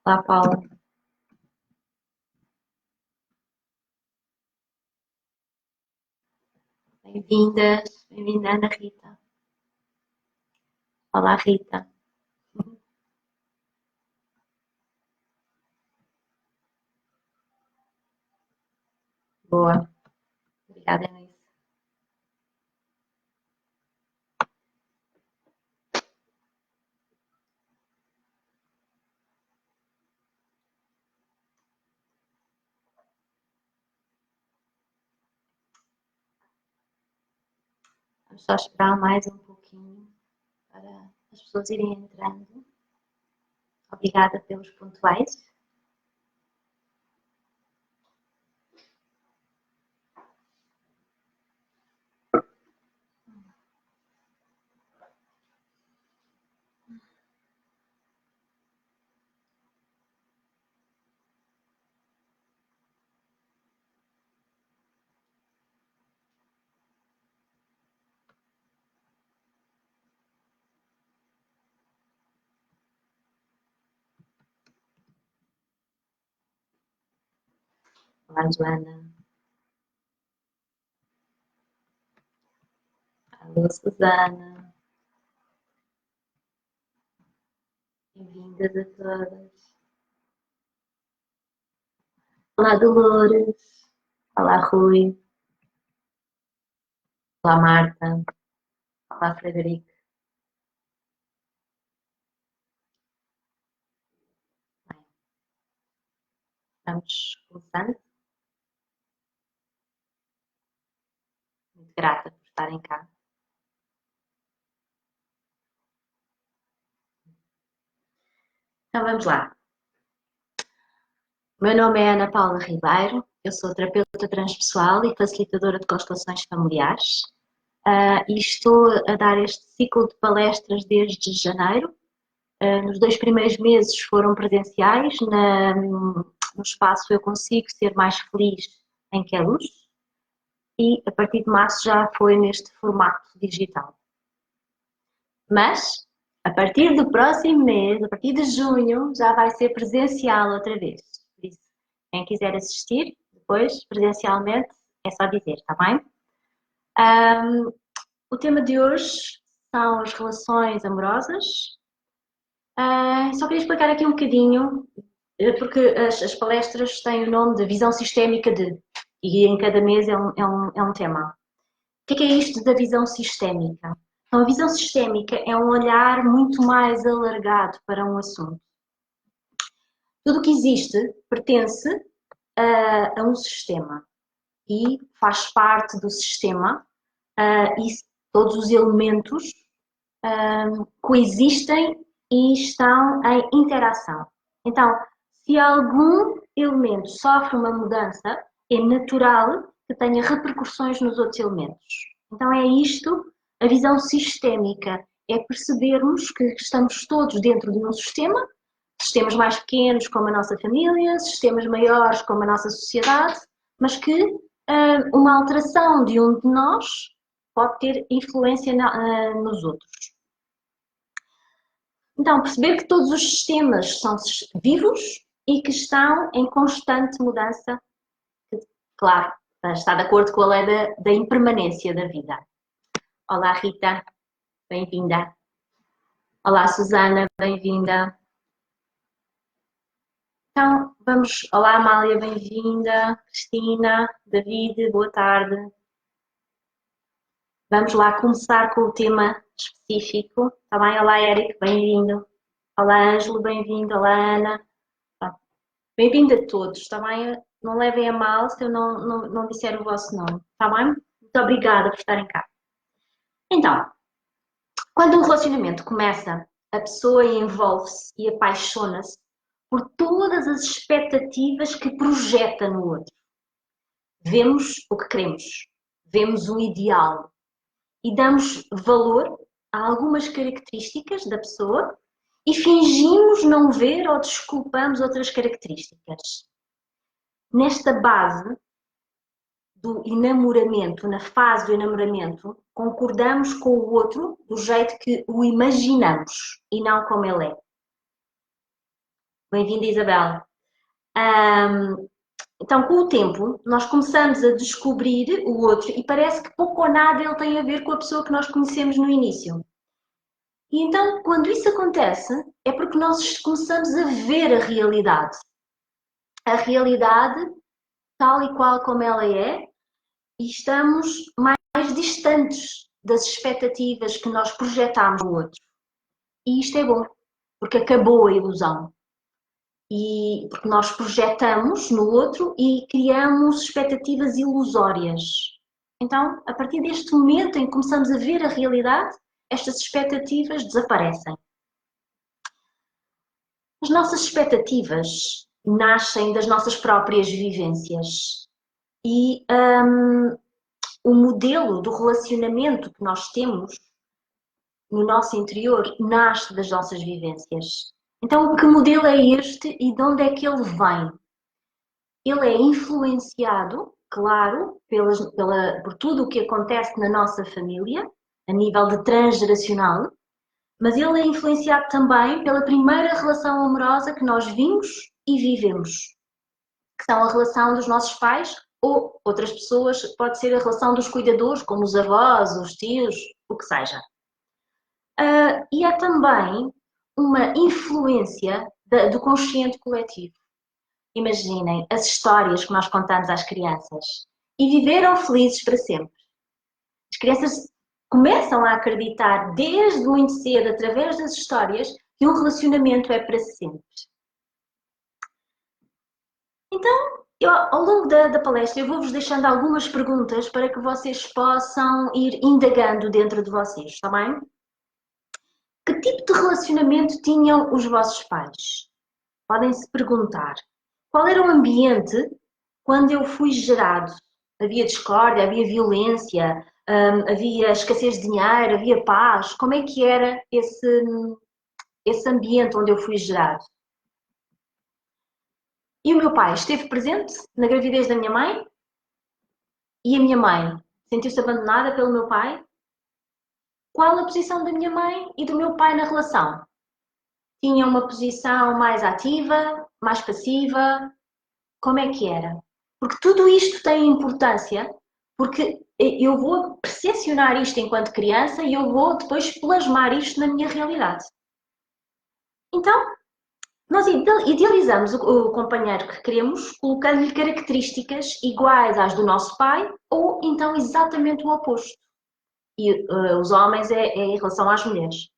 Olá, Paula. Bem-vindas. Bem-vinda, Ana Rita. Olá, Rita. Boa. Obrigada, Inês. Vamos só esperar mais um pouquinho para as pessoas irem entrando. Obrigada pelos pontuais. Olá, Joana. Alô, Susana. Bem-vindas a todas. Olá, Dolores. Olá, Rui. Olá, Marta. Olá, Frederico. Bem, vamos começando. Muito grata por estarem cá. Então vamos lá. O meu nome é Ana Paula Ribeiro, eu sou terapeuta transpessoal e facilitadora de constelações familiares. E estou a dar este ciclo de palestras desde janeiro. Nos 2 primeiros meses foram presenciais, no espaço Eu Consigo Ser Mais Feliz em Queluz, e a partir de março já foi neste formato digital. Mas, a partir do próximo mês, a partir de junho, já vai ser presencial outra vez. Por isso, quem quiser assistir, depois, presencialmente, é só dizer, está bem? O tema de hoje são as relações amorosas. Só queria explicar aqui um bocadinho, porque as palestras têm o nome de visão sistémica de, e em cada mês é um tema. O que é isto da visão sistémica? Então, a visão sistémica é um olhar muito mais alargado para um assunto. Tudo o que existe pertence a um sistema e faz parte do sistema, e todos os elementos coexistem e estão em interação. Então, se algum elemento sofre uma mudança, é natural que tenha repercussões nos outros elementos. Então é isto, a visão sistémica, é percebermos que estamos todos dentro de um sistema, sistemas mais pequenos como a nossa família, sistemas maiores como a nossa sociedade, mas que uma alteração de um de nós pode ter influência nos outros. Então, perceber que todos os sistemas são vivos e que estão em constante mudança, que, claro, está de acordo com a lei da impermanência da vida. Olá, Rita, bem-vinda. Olá, Susana, bem-vinda. Então, vamos. Olá, Amália, bem-vinda. Cristina, David, boa tarde. Vamos lá começar com o tema específico. Está bem? Olá, Érico, bem-vindo. Olá, Ângelo, bem-vindo. Olá, Ana. Bem-vindo a todos, está bem? Não levem a mal se eu não disser o vosso nome, está bem? Muito obrigada por estarem cá. Então, quando um relacionamento começa, a pessoa envolve-se e apaixona-se por todas as expectativas que projeta no outro. Vemos o que queremos, vemos o ideal e damos valor a algumas características da pessoa e fingimos não ver ou desculpamos outras características. Nesta base do enamoramento, na fase do enamoramento, concordamos com o outro do jeito que o imaginamos e não como ele é. Bem-vinda, Isabel. Então, com o tempo, nós começamos a descobrir o outro e parece que pouco ou nada ele tem a ver com a pessoa que nós conhecemos no início. E então, quando isso acontece, é porque nós começamos a ver a realidade. A realidade tal e qual como ela é, e estamos mais distantes das expectativas que nós projetámos no outro. E isto é bom, porque acabou a ilusão. E porque nós projetamos no outro e criamos expectativas ilusórias. Então, a partir deste momento em que começamos a ver a realidade, estas expectativas desaparecem. As nossas expectativas nascem das nossas próprias vivências e o modelo do relacionamento que nós temos no nosso interior nasce das nossas vivências. Então, que modelo é este e de onde é que ele vem? Ele é influenciado, claro, por tudo o que acontece na nossa família, a nível de transgeracional, mas ele é influenciado também pela primeira relação amorosa que nós vimos e vivemos, que são a relação dos nossos pais ou outras pessoas, pode ser a relação dos cuidadores, como os avós, os tios, o que seja. E é também uma influência do consciente coletivo. Imaginem as histórias que nós contamos às crianças e viveram felizes para sempre. As crianças começam a acreditar desde muito cedo, através das histórias, que um relacionamento é para sempre. Então, ao longo da palestra, eu vou-vos deixando algumas perguntas para que vocês possam ir indagando dentro de vocês, está bem? Que tipo de relacionamento tinham os vossos pais? Podem-se perguntar. Qual era o ambiente quando eu fui gerado? Havia discórdia, havia violência, havia escassez de dinheiro, havia paz? Como é que era esse ambiente onde eu fui gerado? E o meu pai esteve presente na gravidez da minha mãe? E a minha mãe sentiu-se abandonada pelo meu pai? Qual a posição da minha mãe e do meu pai na relação? Tinha uma posição mais ativa, mais passiva? Como é que era? Porque tudo isto tem importância, porque eu vou percepcionar isto enquanto criança e eu vou depois plasmar isto na minha realidade. Então, nós idealizamos o companheiro que queremos, colocando-lhe características iguais às do nosso pai ou então exatamente o oposto. E os homens é em relação às mulheres.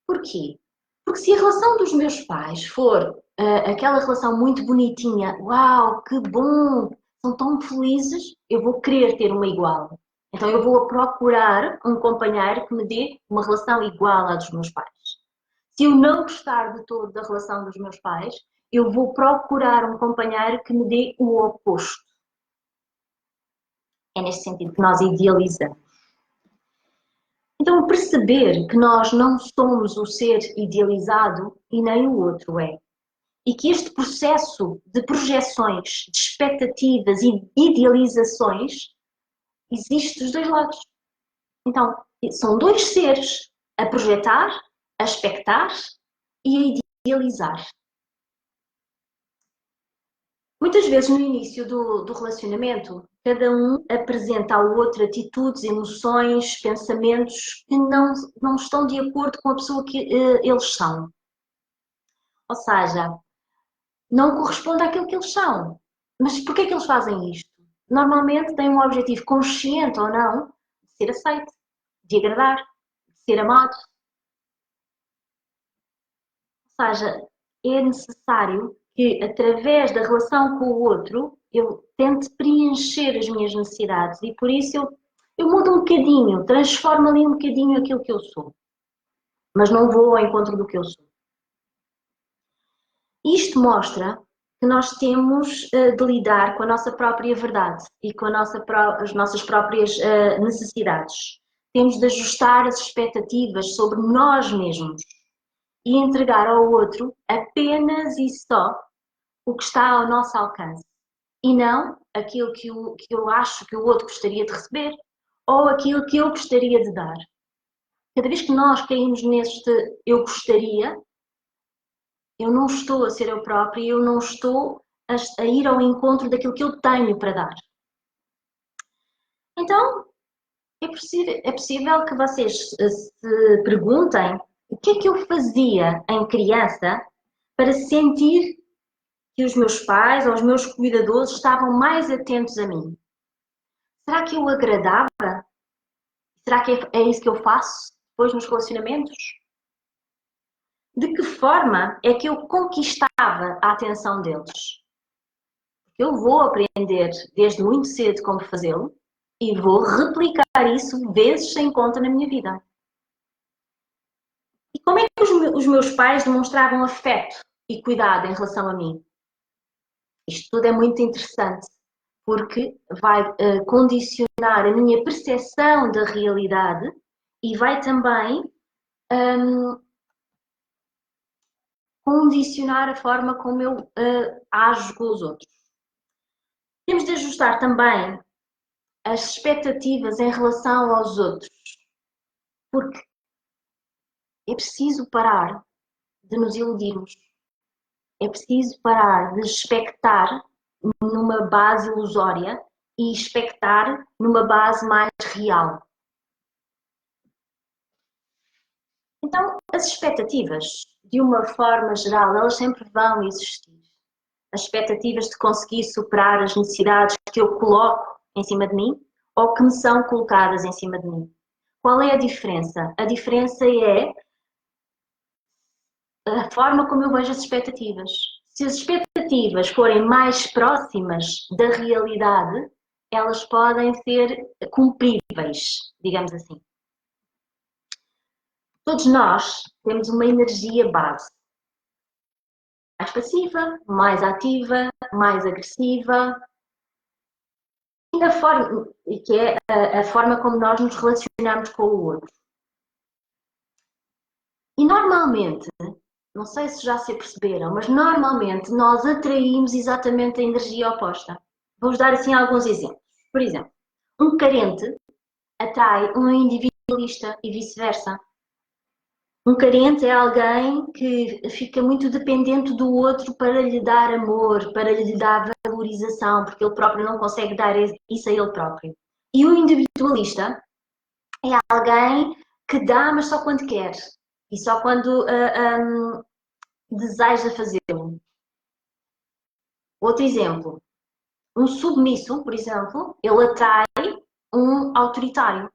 Porquê? Porque se a relação dos meus pais for aquela relação muito bonitinha, uau, que bom, são tão felizes, eu vou querer ter uma igual. Então eu vou procurar um companheiro que me dê uma relação igual à dos meus pais. Se eu não gostar de todo da relação dos meus pais, eu vou procurar um companheiro que me dê o oposto. É neste sentido que nós idealizamos. Então, perceber que nós não somos o ser idealizado e nem o outro é. E que este processo de projeções, de expectativas e de idealizações existe dos dois lados. Então, são dois seres a projetar, a expectar e a idealizar. Muitas vezes no início do relacionamento, cada um apresenta ao outro atitudes, emoções, pensamentos que não estão de acordo com a pessoa que eles são. Ou seja, não corresponde àquilo que eles são. Mas porquê que eles fazem isto? Normalmente têm um objetivo consciente ou não de ser aceito, de agradar, de ser amado. Ou seja, é necessário que através da relação com o outro eu tente preencher as minhas necessidades e por isso eu mudo um bocadinho, transformo ali um bocadinho aquilo que eu sou. Mas não vou ao encontro do que eu sou. Isto mostra que nós temos de lidar com a nossa própria verdade e com as nossas próprias necessidades. Temos de ajustar as expectativas sobre nós mesmos e entregar ao outro apenas e só o que está ao nosso alcance e não aquilo que eu acho que o outro gostaria de receber ou aquilo que eu gostaria de dar. Cada vez que nós caímos neste eu gostaria, eu não estou a ser eu própria, eu não estou a ir ao encontro daquilo que eu tenho para dar. Então, é possível que vocês se perguntem o que é que eu fazia em criança para sentir que os meus pais ou os meus cuidadores estavam mais atentos a mim. Será que eu agradava? Será que é isso que eu faço depois nos relacionamentos? De que forma é que eu conquistava a atenção deles? Eu vou aprender desde muito cedo como fazê-lo e vou replicar isso vezes sem conta na minha vida. E como é que os meus pais demonstravam afeto e cuidado em relação a mim? Isto tudo é muito interessante, porque vai condicionar a minha percepção da realidade e vai também condicionar a forma como eu ajo com os outros. Temos de ajustar também as expectativas em relação aos outros, porque é preciso parar de nos iludirmos, é preciso parar de expectar numa base ilusória e expectar numa base mais real. Então, as expectativas, de uma forma geral, elas sempre vão existir. As expectativas de conseguir superar as necessidades que eu coloco em cima de mim ou que me são colocadas em cima de mim. Qual é a diferença? A diferença é a forma como eu vejo as expectativas. Se as expectativas forem mais próximas da realidade, elas podem ser cumpríveis, digamos assim. Todos nós temos uma energia base. Mais passiva, mais ativa, mais agressiva. E que é a forma como nós nos relacionamos com o outro. E normalmente, não sei se já se perceberam, mas normalmente nós atraímos exatamente a energia oposta. Vou-vos dar assim alguns exemplos. Por exemplo, um carente atrai um individualista e vice-versa. Um carente é alguém que fica muito dependente do outro para lhe dar amor, para lhe dar valorização, porque ele próprio não consegue dar isso a ele próprio. E o individualista é alguém que dá, mas só quando quer. E só quando deseja fazê-lo. Outro exemplo. Um submisso, por exemplo, ele atrai um autoritário.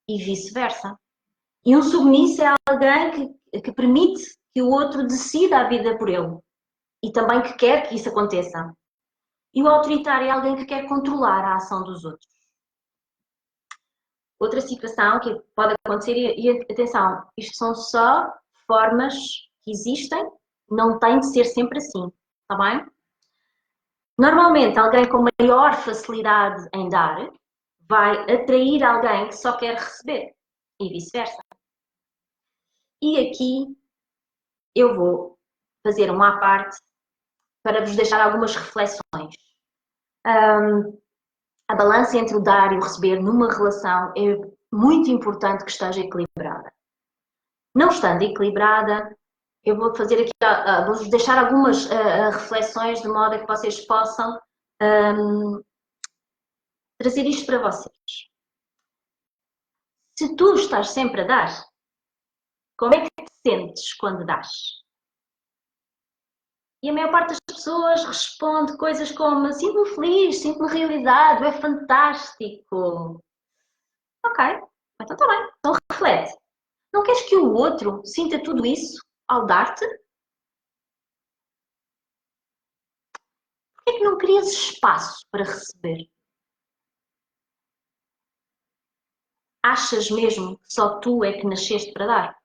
E vice-versa. E um submisso é alguém que permite que o outro decida a vida por ele. E também que quer que isso aconteça. E o autoritário é alguém que quer controlar a ação dos outros. Outra situação que pode acontecer, e atenção, isto são só formas que existem, não tem de ser sempre assim, está bem? Normalmente, alguém com maior facilidade em dar vai atrair alguém que só quer receber e vice-versa. E aqui eu vou fazer uma à parte para vos deixar algumas reflexões. A balança entre o dar e o receber numa relação é muito importante que esteja equilibrada. Não estando equilibrada, eu vou fazer aqui, vou-vos deixar algumas reflexões de modo a que vocês possam trazer isto para vocês. Se tu estás sempre a dar, como é que te sentes quando dás? E a maior parte das pessoas responde coisas como sinto-me feliz, sinto-me realizado, é fantástico. Ok, então está bem, então reflete. Não queres que o outro sinta tudo isso ao dar-te? Por que é que não crias espaço para receber? Achas mesmo que só tu é que nasceste para dar?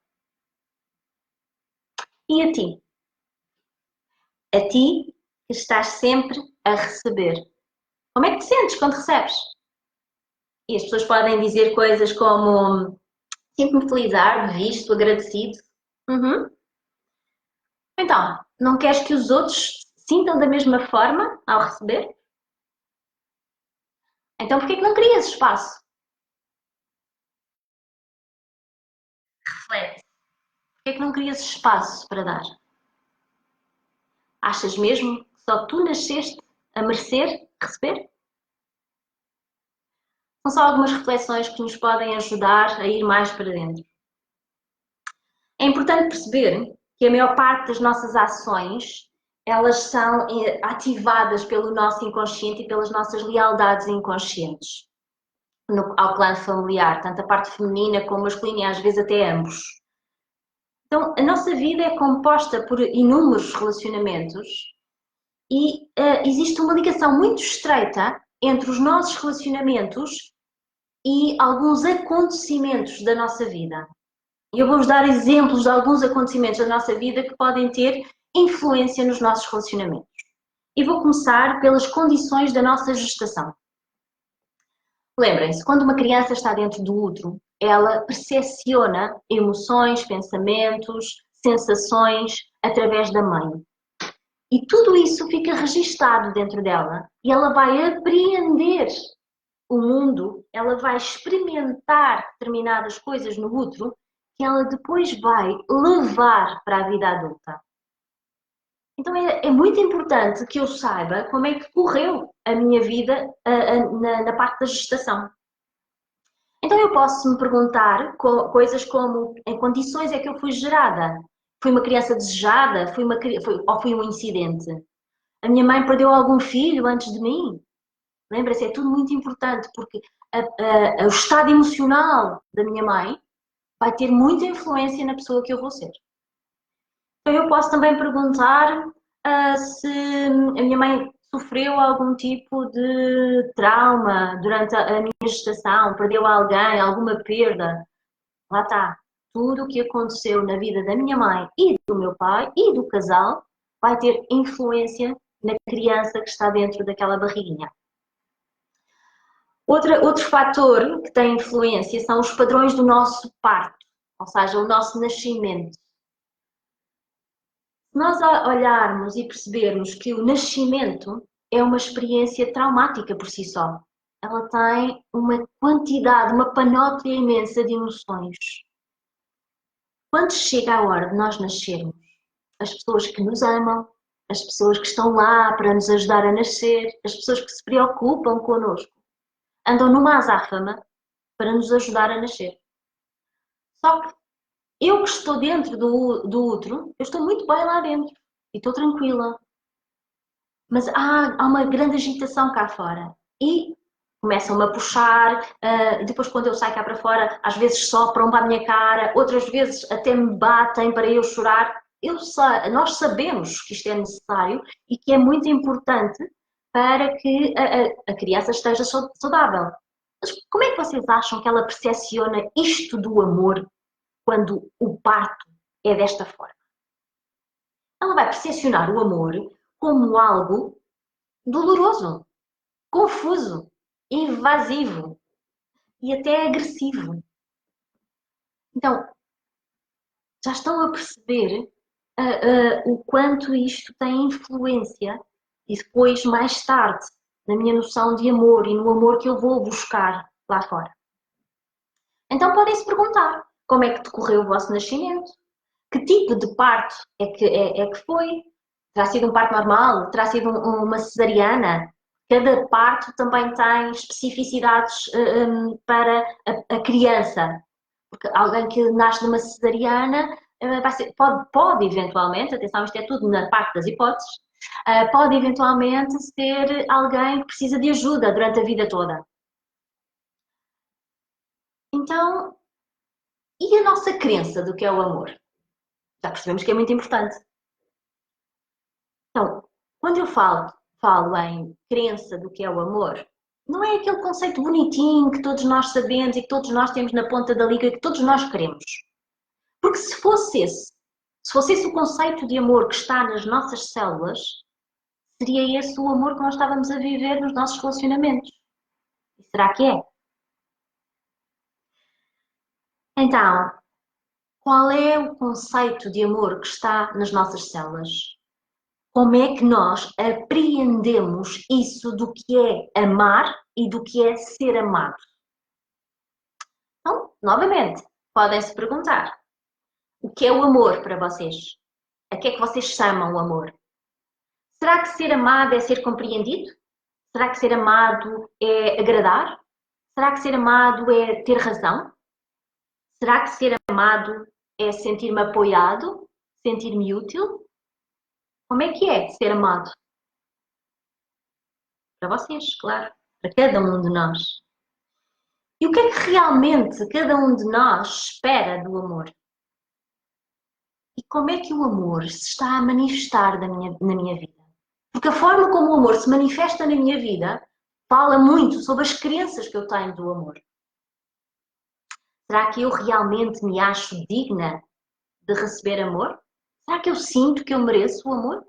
E a ti? A ti que estás sempre a receber. Como é que te sentes quando recebes? E as pessoas podem dizer coisas como sinto-me felizardo, visto, agradecido. Uhum. Então, não queres que os outros sintam da mesma forma ao receber? Então, por que é que não crias espaço? Reflete. Por que é que não crias espaço para dar? Achas mesmo que só tu nasceste a merecer receber? São só algumas reflexões que nos podem ajudar a ir mais para dentro. É importante perceber que a maior parte das nossas ações elas são ativadas pelo nosso inconsciente e pelas nossas lealdades inconscientes ao plano familiar, tanto a parte feminina como masculina e às vezes até ambos. Então, a nossa vida é composta por inúmeros relacionamentos e existe uma ligação muito estreita entre os nossos relacionamentos e alguns acontecimentos da nossa vida. E eu vou-vos dar exemplos de alguns acontecimentos da nossa vida que podem ter influência nos nossos relacionamentos. E vou começar pelas condições da nossa gestação. Lembrem-se, quando uma criança está dentro do útero, ela percepciona emoções, pensamentos, sensações através da mãe. E tudo isso fica registado dentro dela e ela vai apreender o mundo, ela vai experimentar determinadas coisas no útero que ela depois vai levar para a vida adulta. Então é muito importante que eu saiba como é que correu a minha vida na parte da gestação. Então eu posso me perguntar coisas como em condições é que eu fui gerada? Fui uma criança desejada? Ou fui um incidente? A minha mãe perdeu algum filho antes de mim? Lembra-se, é tudo muito importante porque o estado emocional da minha mãe vai ter muita influência na pessoa que eu vou ser. Então eu posso também perguntar se a minha mãe sofreu algum tipo de trauma durante a minha gestação, perdeu alguém, alguma perda. Lá está. Tudo o que aconteceu na vida da minha mãe e do meu pai e do casal vai ter influência na criança que está dentro daquela barriguinha. Outro fator que tem influência são os padrões do nosso parto, ou seja, o nosso nascimento. Se nós olharmos e percebermos que o nascimento é uma experiência traumática por si só, ela tem uma quantidade, uma panóplia imensa de emoções. Quando chega a hora de nós nascermos, as pessoas que nos amam, as pessoas que estão lá para nos ajudar a nascer, as pessoas que se preocupam connosco, andam numa azáfama para nos ajudar a nascer. Só que eu que estou dentro do útero, eu estou muito bem lá dentro e estou tranquila. Mas há uma grande agitação cá fora e começam-me a puxar, depois quando eu saio cá para fora, às vezes sopram para a minha cara, outras vezes até me batem para eu chorar. Nós sabemos que isto é necessário e que é muito importante para que a criança esteja saudável. Mas como é que vocês acham que ela percepciona isto do amor quando o parto é desta forma? Ela vai percepcionar o amor como algo doloroso, confuso, invasivo e até agressivo. Então, já estão a perceber o quanto isto tem influência e depois, mais tarde, na minha noção de amor e no amor que eu vou buscar lá fora. Então podem-se perguntar como é que decorreu o vosso nascimento? Que tipo de parto é que foi? Terá sido um parto normal? Terá sido uma cesariana? Cada parto também tem especificidades para a criança. Porque alguém que nasce numa cesariana pode eventualmente, atenção, isto é tudo na parte das hipóteses, pode eventualmente ser alguém que precisa de ajuda durante a vida toda. Então, e a nossa crença do que é o amor? Já percebemos que é muito importante. Então, quando eu falo em crença do que é o amor, não é aquele conceito bonitinho que todos nós sabemos e que todos nós temos na ponta da língua e que todos nós queremos. Porque se fosse esse o conceito de amor que está nas nossas células, Seria esse o amor que nós estávamos a viver nos nossos relacionamentos? E será que é? Então, qual é o conceito de amor que está nas nossas células? Como é que nós apreendemos isso do que é amar e do que é ser amado? Então, novamente, podem se perguntar: o que é o amor para vocês? A que é que vocês chamam o amor? Será que ser amado é ser compreendido? Será que ser amado é agradar? Será que ser amado é ter razão? Será que ser amado é sentir-me apoiado? Sentir-me útil? Como é ser amado? Para vocês, claro. Para cada um de nós. E o que é que realmente cada um de nós espera do amor? E como é que o amor se está a manifestar na minha vida? Porque a forma como o amor se manifesta na minha vida fala muito sobre as crenças que eu tenho do amor. Será que eu realmente me acho digna de receber amor? Será que eu sinto que eu mereço o amor?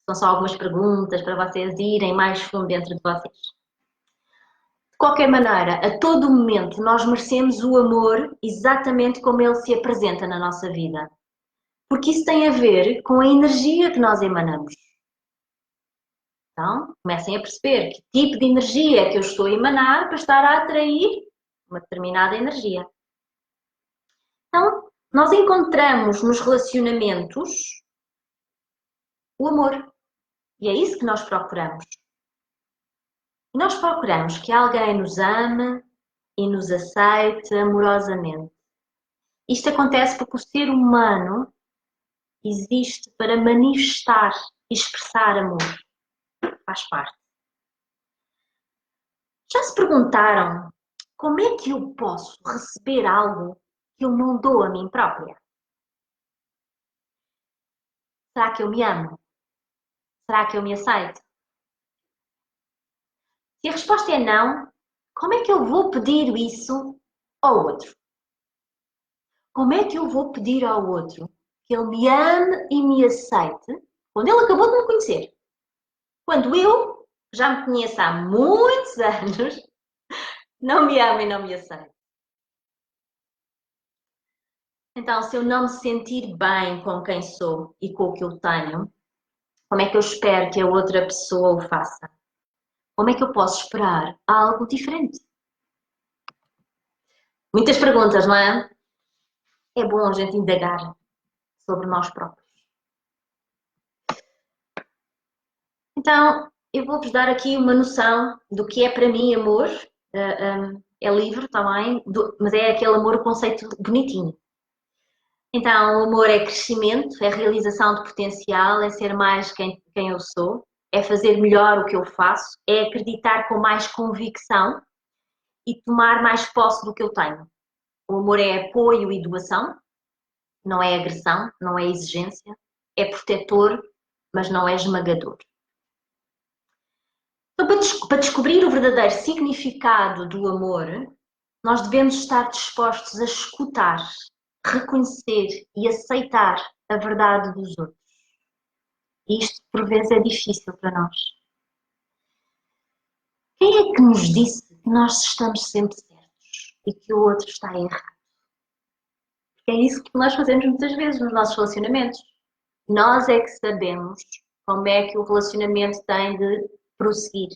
São só algumas perguntas para vocês irem mais fundo dentro de vocês. De qualquer maneira, a todo momento nós merecemos o amor exatamente como ele se apresenta na nossa vida. Porque isso tem a ver com a energia que nós emanamos. Então, comecem a perceber que tipo de energia é que eu estou a emanar para estar a atrair uma determinada energia. Então, nós encontramos nos relacionamentos o amor. E é isso que nós procuramos. E nós procuramos que alguém nos ame e nos aceite amorosamente. Isto acontece porque o ser humano existe para manifestar e expressar amor. Faz parte. Já se perguntaram como é que eu posso receber algo que eu não dou a mim própria? Será que eu me amo? Será que eu me aceito? Se a resposta é não, como é que eu vou pedir isso ao outro? Como é que eu vou pedir ao outro que ele me ame e me aceite quando ele acabou de me conhecer? Quando eu, que já me conheço há muitos anos, não me amo e não me aceito. Então, se eu não me sentir bem com quem sou e com o que eu tenho, como é que eu espero que a outra pessoa o faça? Como é que eu posso esperar algo diferente? Muitas perguntas, não é? É bom a gente indagar sobre nós próprios. Então, eu vou-vos dar aqui uma noção do que é para mim amor. É livre também, mas é aquele amor, o conceito bonitinho. Então, o amor é crescimento, é realização de potencial, é ser mais quem eu sou, é fazer melhor o que eu faço, é acreditar com mais convicção e tomar mais posse do que eu tenho. O amor é apoio e doação, não é agressão, não é exigência, é protetor, mas não é esmagador. Então, para descobrir o verdadeiro significado do amor, nós devemos estar dispostos a escutar, reconhecer e aceitar a verdade dos outros. E isto, por vezes, é difícil para nós. Quem é que nos disse que nós estamos sempre certos e que o outro está errado? Porque é isso que nós fazemos muitas vezes nos nossos relacionamentos. Nós é que sabemos como é que o relacionamento tem de prosseguir.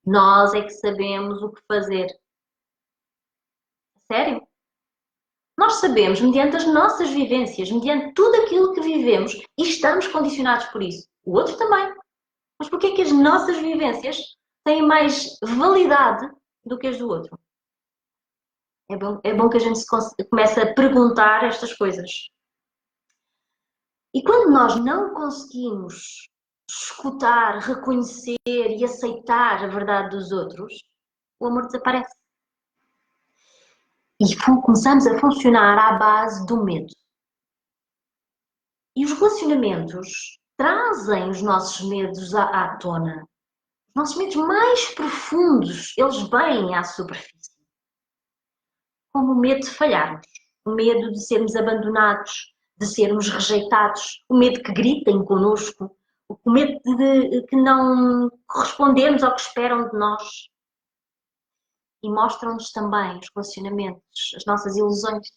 Nós é que sabemos o que fazer. Sério? Nós sabemos, mediante as nossas vivências, mediante tudo aquilo que vivemos, e estamos condicionados por isso. O outro também. Mas porquê é que as nossas vivências têm mais validade do que as do outro? É bom que a gente comece a perguntar estas coisas. E quando nós não conseguimos escutar, reconhecer e aceitar a verdade dos outros, o amor desaparece. E começamos a funcionar à base do medo. E os relacionamentos trazem os nossos medos à tona. Os nossos medos mais profundos, eles vêm à superfície. Como o medo de falharmos, o medo de sermos abandonados, de sermos rejeitados, o medo que gritem connosco, o medo de que não correspondemos ao que esperam de nós. E mostram-nos também os relacionamentos, as nossas ilusões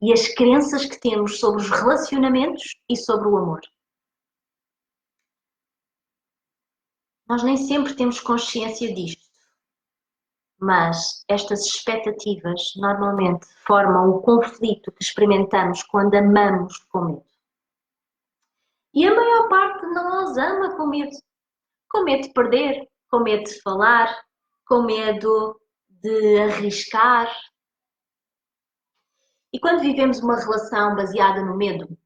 e as crenças que temos sobre os relacionamentos e sobre o amor. Nós nem sempre temos consciência disto, mas estas expectativas normalmente formam o conflito que experimentamos quando amamos com medo. E a maior parte de nós ama com medo. Com medo de perder, com medo de falar, com medo de arriscar. E quando vivemos uma relação baseada no medo,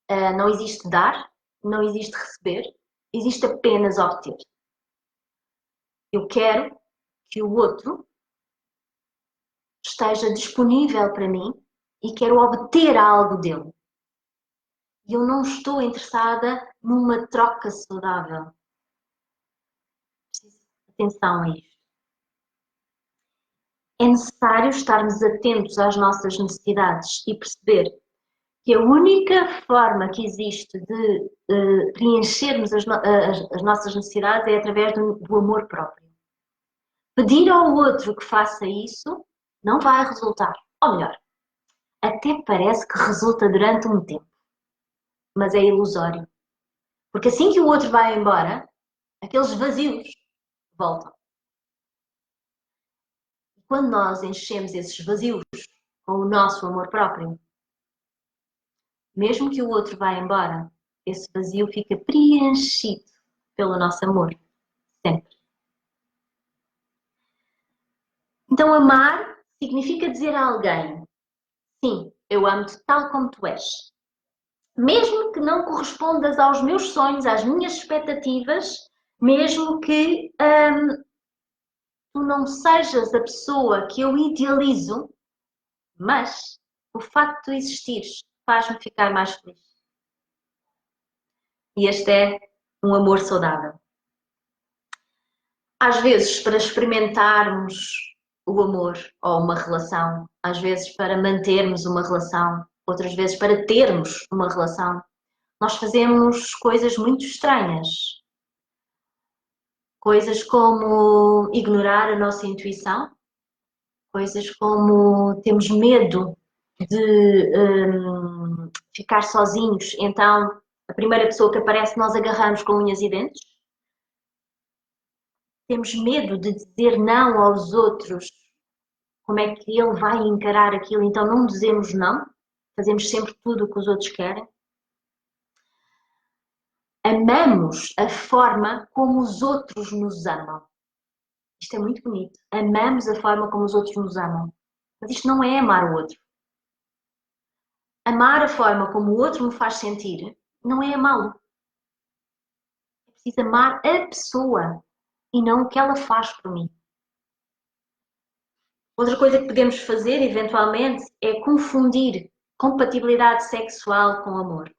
não existe dar, não existe receber, existe apenas obter. Eu quero que o outro esteja disponível para mim e quero obter algo dele. E eu não estou interessada numa troca saudável. Atenção a isto. É necessário estarmos atentos às nossas necessidades e perceber que a única forma que existe de preenchermos as nossas necessidades é através do amor próprio. Pedir ao outro que faça isso não vai resultar. Ou melhor, até parece que resulta durante um tempo, mas é ilusório. Porque assim que o outro vai embora, aqueles vazios voltam. E quando nós enchemos esses vazios com o nosso amor próprio, mesmo que o outro vá embora, esse vazio fica preenchido pelo nosso amor, sempre. Então, amar significa dizer a alguém: sim, eu amo-te tal como tu és. Mesmo que não correspondas aos meus sonhos, às minhas expectativas, mesmo que tu não sejas a pessoa que eu idealizo, mas o facto de tu existires faz-me ficar mais feliz. E este é um amor saudável. Às vezes, para experimentarmos o amor ou uma relação, às vezes para mantermos uma relação, outras vezes para termos uma relação, nós fazemos coisas muito estranhas. Coisas como ignorar a nossa intuição, coisas como temos medo de ficar sozinhos, então a primeira pessoa que aparece nós agarramos com unhas e dentes. Temos medo de dizer não aos outros, como é que ele vai encarar aquilo, então não dizemos não, fazemos sempre tudo o que os outros querem. Amamos a forma como os outros nos amam. Isto é muito bonito. Amamos a forma como os outros nos amam. Mas isto não é amar o outro. Amar a forma como o outro me faz sentir não é amá-lo. É preciso amar a pessoa e não o que ela faz por mim. Outra coisa que podemos fazer, eventualmente, é confundir compatibilidade sexual com amor.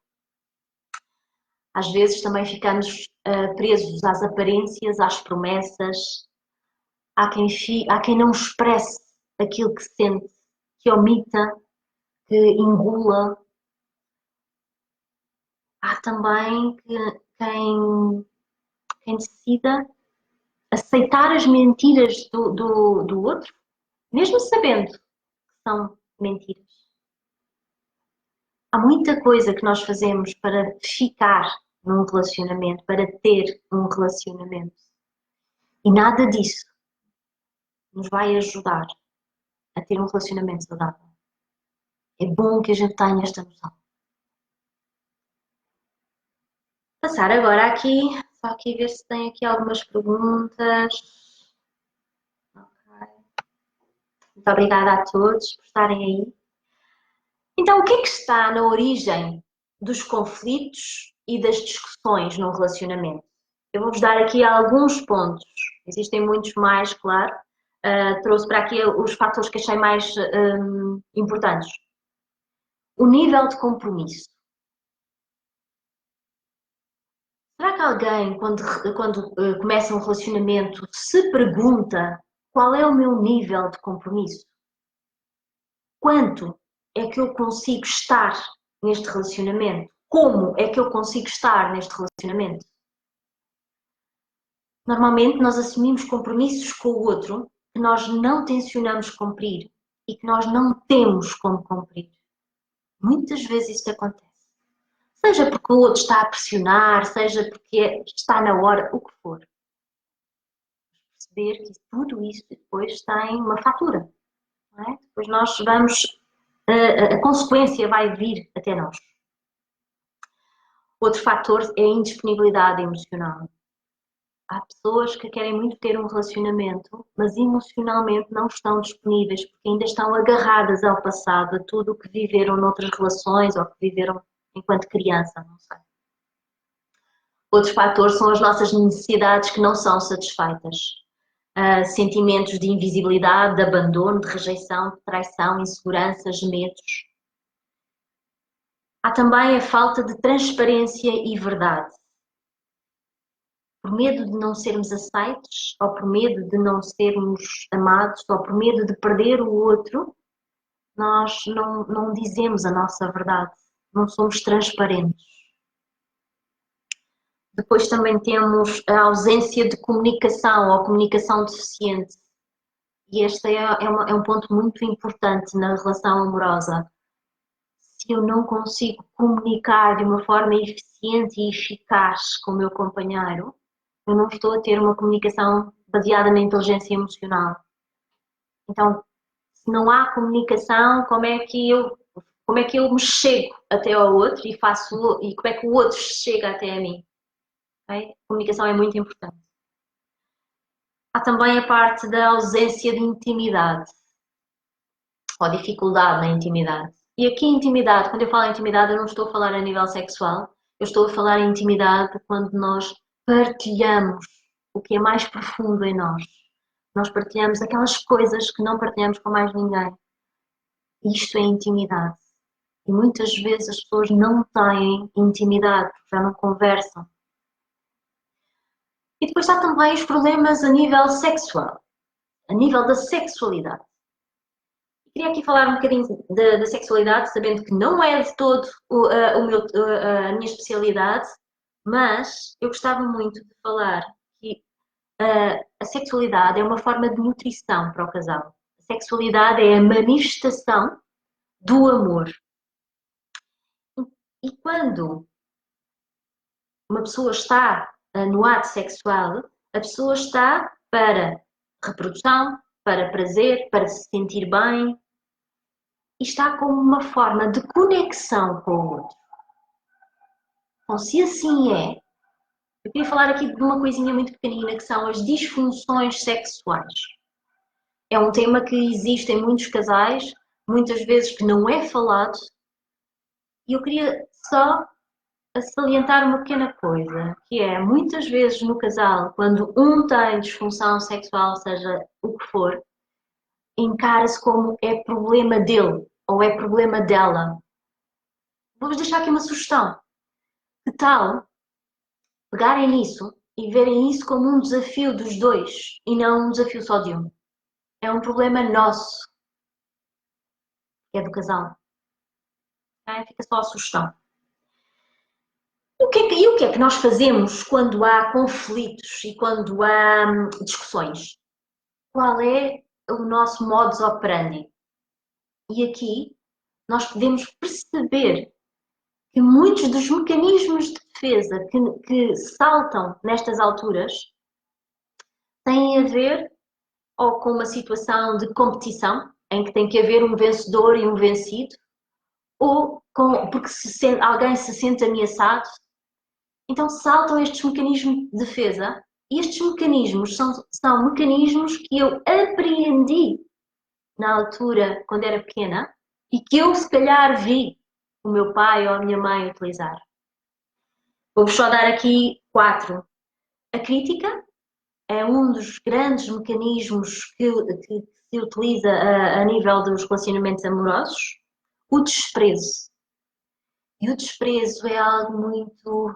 Às vezes também ficamos presos às aparências, às promessas. Há quem não expresse aquilo que sente, que omita, que engula. Há também quem decida aceitar as mentiras do outro, mesmo sabendo que são mentiras. Há muita coisa que nós fazemos para ficar num relacionamento, para ter um relacionamento. E nada disso nos vai ajudar a ter um relacionamento saudável. É bom que a gente tenha esta noção. Passar agora aqui, só aqui ver se tem aqui algumas perguntas. Okay. Muito obrigada a todos por estarem aí. Então, o que é que está na origem dos conflitos e das discussões num relacionamento? Eu vou-vos dar aqui alguns pontos. Existem muitos mais, claro. Trouxe para aqui os fatores que achei mais importantes. O nível de compromisso. Será que alguém, quando começa um relacionamento, se pergunta qual é o meu nível de compromisso? Quanto é que eu consigo estar neste relacionamento? Como é que eu consigo estar neste relacionamento? Normalmente nós assumimos compromissos com o outro que nós não tencionamos cumprir e que nós não temos como cumprir. Muitas vezes isso acontece. Seja porque o outro está a pressionar, seja porque está na hora, o que for. Perceber que tudo isso depois tem uma fatura. Não é? Depois nós vamos, a consequência vai vir até nós. Outro fator é a indisponibilidade emocional. Há pessoas que querem muito ter um relacionamento, mas emocionalmente não estão disponíveis, porque ainda estão agarradas ao passado, a tudo o que viveram noutras relações ou que viveram enquanto criança, não sei. Outro fator são as nossas necessidades que não são satisfeitas. Sentimentos de invisibilidade, de abandono, de rejeição, de traição, inseguranças, medos. Há também a falta de transparência e verdade. Por medo de não sermos aceites, ou por medo de não sermos amados, ou por medo de perder o outro, nós não dizemos a nossa verdade, não somos transparentes. Depois também temos a ausência de comunicação ou comunicação deficiente. E este é um ponto muito importante na relação amorosa. Se eu não consigo comunicar de uma forma eficiente e eficaz com o meu companheiro, eu não estou a ter uma comunicação baseada na inteligência emocional. Então, se não há comunicação, como é que eu me chego até ao outro e como é que o outro chega até a mim? Okay? A comunicação é muito importante. Há também a parte da ausência de intimidade ou dificuldade na intimidade. E aqui intimidade, quando eu falo em intimidade, eu não estou a falar a nível sexual, eu estou a falar em intimidade quando nós partilhamos o que é mais profundo em nós. Nós partilhamos aquelas coisas que não partilhamos com mais ninguém. Isto é intimidade. E muitas vezes as pessoas não têm intimidade, já não conversam. E depois há também os problemas a nível sexual, a nível da sexualidade. Queria aqui falar um bocadinho da sexualidade, sabendo que não é de todo a minha especialidade, mas eu gostava muito de falar que a sexualidade é uma forma de nutrição para o casal. A sexualidade é a manifestação do amor. E quando uma pessoa está no ato sexual, a pessoa está para reprodução, para prazer, para se sentir bem, e está como uma forma de conexão com o outro. Então, se assim é, eu queria falar aqui de uma coisinha muito pequenina, que são as disfunções sexuais. É um tema que existe em muitos casais, muitas vezes que não é falado, e eu queria só salientar uma pequena coisa, que é, muitas vezes no casal, quando um tem disfunção sexual, seja o que for, encara-se como é problema dele ou é problema dela. Vou-vos deixar aqui uma sugestão. Que tal pegarem nisso e verem isso como um desafio dos dois e não um desafio só de um? É um problema nosso, que é do casal. Fica só a sugestão. E o que é que nós fazemos quando há conflitos e quando há discussões? Qual é o nosso modus operandi? E aqui nós podemos perceber que muitos dos mecanismos de defesa que saltam nestas alturas têm a ver ou com uma situação de competição, em que tem que haver um vencedor e um vencido, ou porque alguém se sente ameaçado. Então saltam estes mecanismos de defesa, e estes mecanismos são mecanismos que eu apreendi na altura, quando era pequena, e que eu se calhar vi o meu pai ou a minha mãe utilizar. Vou-vos só dar aqui 4. A crítica é um dos grandes mecanismos que se utiliza a nível dos relacionamentos amorosos. O desprezo. E o desprezo é algo muito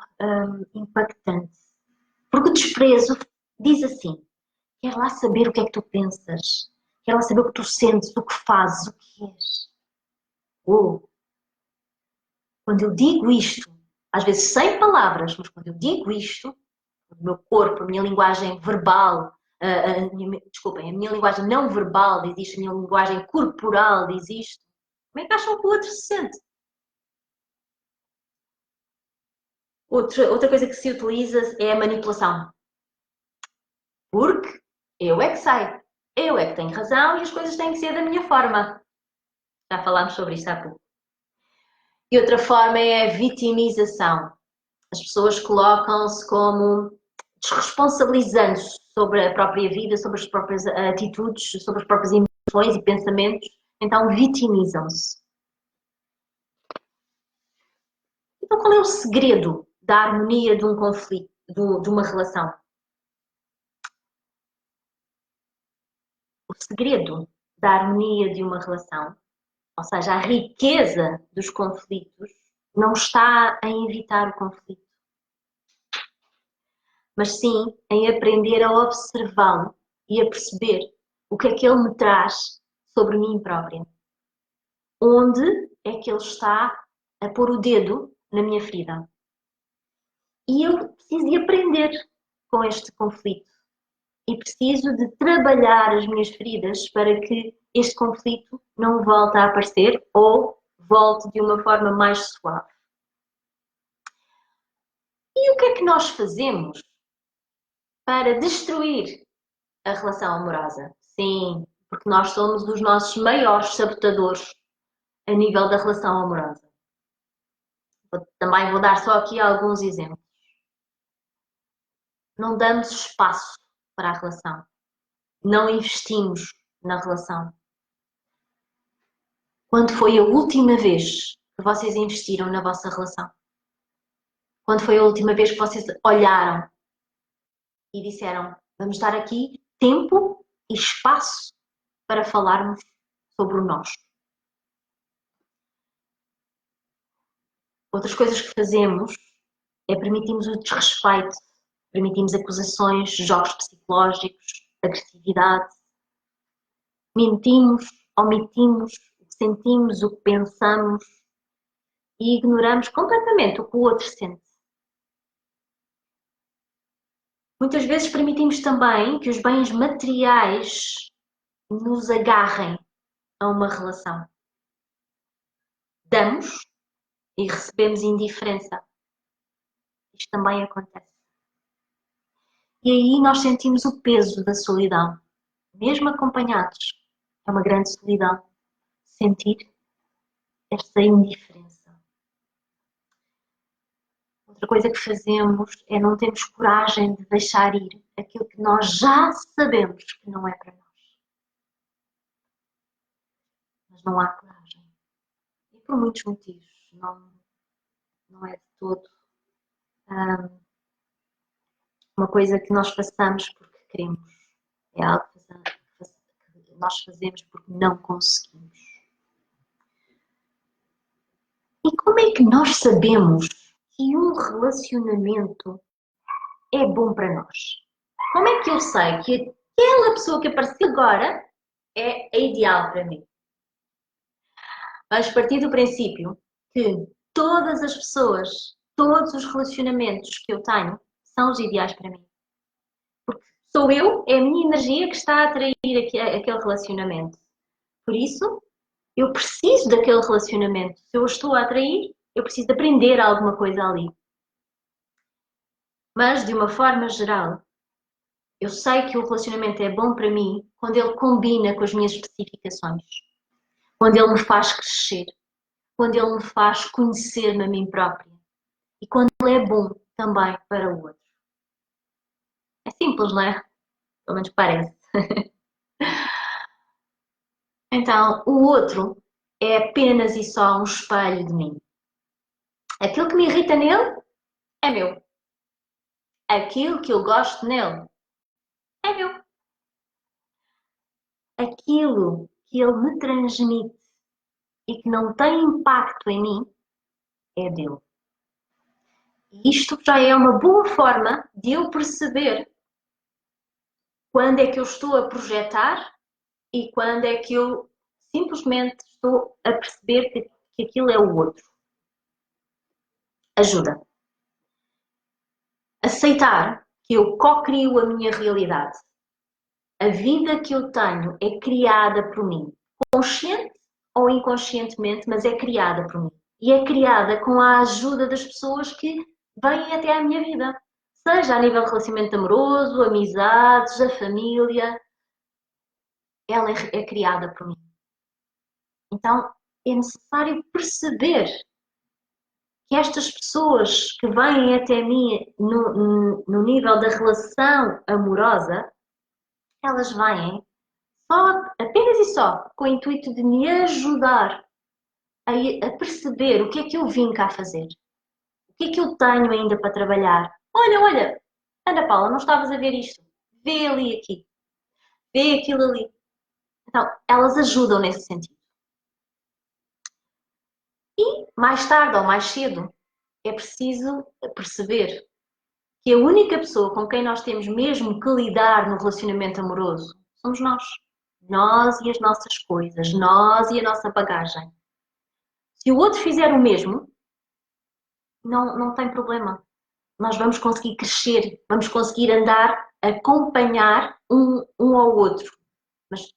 impactante. Porque o desprezo diz assim: quer lá saber o que é que tu pensas, quer lá saber o que tu sentes, o que fazes, o que és. Ou, quando eu digo isto, às vezes sem palavras, mas quando eu digo isto, o meu corpo, a minha linguagem verbal, desculpem, a minha linguagem não verbal diz isto, a minha linguagem corporal diz isto, como é que acham que o outro se sente? Outra coisa que se utiliza é a manipulação. Porque eu é que sei, eu é que tenho razão e as coisas têm que ser da minha forma. Já falámos sobre isto há pouco. E outra forma é a vitimização. As pessoas colocam-se como desresponsabilizando-se sobre a própria vida, sobre as próprias atitudes, sobre as próprias emoções e pensamentos. Então vitimizam-se. Então qual é o segredo da harmonia de um conflito, de uma relação? O segredo da harmonia de uma relação, ou seja, a riqueza dos conflitos, não está em evitar o conflito, mas sim em aprender a observá-lo e a perceber o que é que ele me traz sobre mim própria. Onde é que ele está a pôr o dedo na minha ferida? E eu preciso de aprender com este conflito. E preciso de trabalhar as minhas feridas para que este conflito não volte a aparecer ou volte de uma forma mais suave. E o que é que nós fazemos para destruir a relação amorosa? Sim, porque nós somos os nossos maiores sabotadores a nível da relação amorosa. Também vou dar só aqui alguns exemplos. Não damos espaço para a relação. Não investimos na relação. Quando foi a última vez que vocês investiram na vossa relação? Quando foi a última vez que vocês olharam e disseram: vamos dar aqui tempo e espaço para falarmos sobre o nós? Outras coisas que fazemos é permitirmos o desrespeito, permitimos acusações, jogos psicológicos, agressividade, mentimos, omitimos o que sentimos, o que pensamos e ignoramos completamente o que o outro sente. Muitas vezes permitimos também que os bens materiais nos agarrem a uma relação. Damos e recebemos indiferença. Isto também acontece. E aí nós sentimos o peso da solidão. Mesmo acompanhados, é uma grande solidão sentir esta indiferença. Outra coisa que fazemos é não termos coragem de deixar ir aquilo que nós já sabemos que não é para nós. Mas não há coragem. E por muitos motivos. Não é de todo uma coisa que nós façamos porque queremos. É algo que nós fazemos porque não conseguimos. E como é que nós sabemos que um relacionamento é bom para nós? Como é que eu sei que aquela pessoa que apareceu agora é a ideal para mim? Vamos partir do princípio que todas as pessoas, todos os relacionamentos que eu tenho são os ideais para mim. Porque sou eu, é a minha energia que está a atrair aquele relacionamento. Por isso, eu preciso daquele relacionamento. Se eu o estou a atrair, eu preciso aprender alguma coisa ali. Mas, de uma forma geral, eu sei que o relacionamento é bom para mim quando ele combina com as minhas especificações. Quando ele me faz crescer. Quando ele me faz conhecer-me a mim própria. E quando ele é bom também para o outro. É simples, não é? Pelo menos parece. Então, o outro é apenas e só um espelho de mim. Aquilo que me irrita nele é meu. Aquilo que eu gosto nele é meu. Aquilo que ele me transmite e que não tem impacto em mim é dele. E isto já é uma boa forma de eu perceber quando é que eu estou a projetar e quando é que eu simplesmente estou a perceber que que aquilo é o outro. Ajuda. Aceitar que eu co-crio a minha realidade. A vida que eu tenho é criada por mim. Consciente ou inconscientemente, mas é criada por mim. E é criada com a ajuda das pessoas que vêm até à minha vida. Seja a nível de relacionamento amoroso, amizades, a família. Ela é criada por mim. Então, é necessário perceber que estas pessoas que vêm até mim no nível da relação amorosa, elas vêm só, apenas e só, com o intuito de me ajudar a perceber o que é que eu vim cá fazer. O que é que eu tenho ainda para trabalhar. Olha, Ana Paula, não estavas a ver isto? Vê ali aqui. Vê aquilo ali. Então, elas ajudam nesse sentido. E, mais tarde ou mais cedo, é preciso perceber que a única pessoa com quem nós temos mesmo que lidar no relacionamento amoroso somos nós. Nós e as nossas coisas, nós e a nossa bagagem. Se o outro fizer o mesmo, não tem problema. Nós vamos conseguir crescer, vamos conseguir andar, acompanhar um ao outro, mas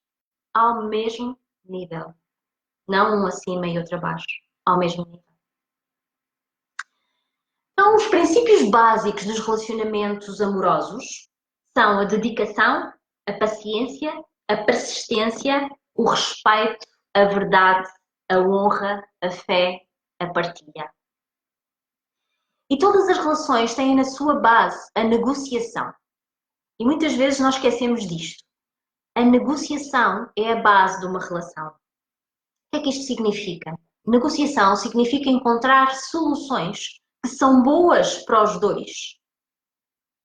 ao mesmo nível. Não um acima e outro abaixo, ao mesmo nível. Então, os princípios básicos dos relacionamentos amorosos são a dedicação, a paciência, a persistência, o respeito, a verdade, a honra, a fé, a partilha. E todas as relações têm na sua base a negociação. E muitas vezes nós esquecemos disto. A negociação é a base de uma relação. O que é que isto significa? Negociação significa encontrar soluções que são boas para os dois,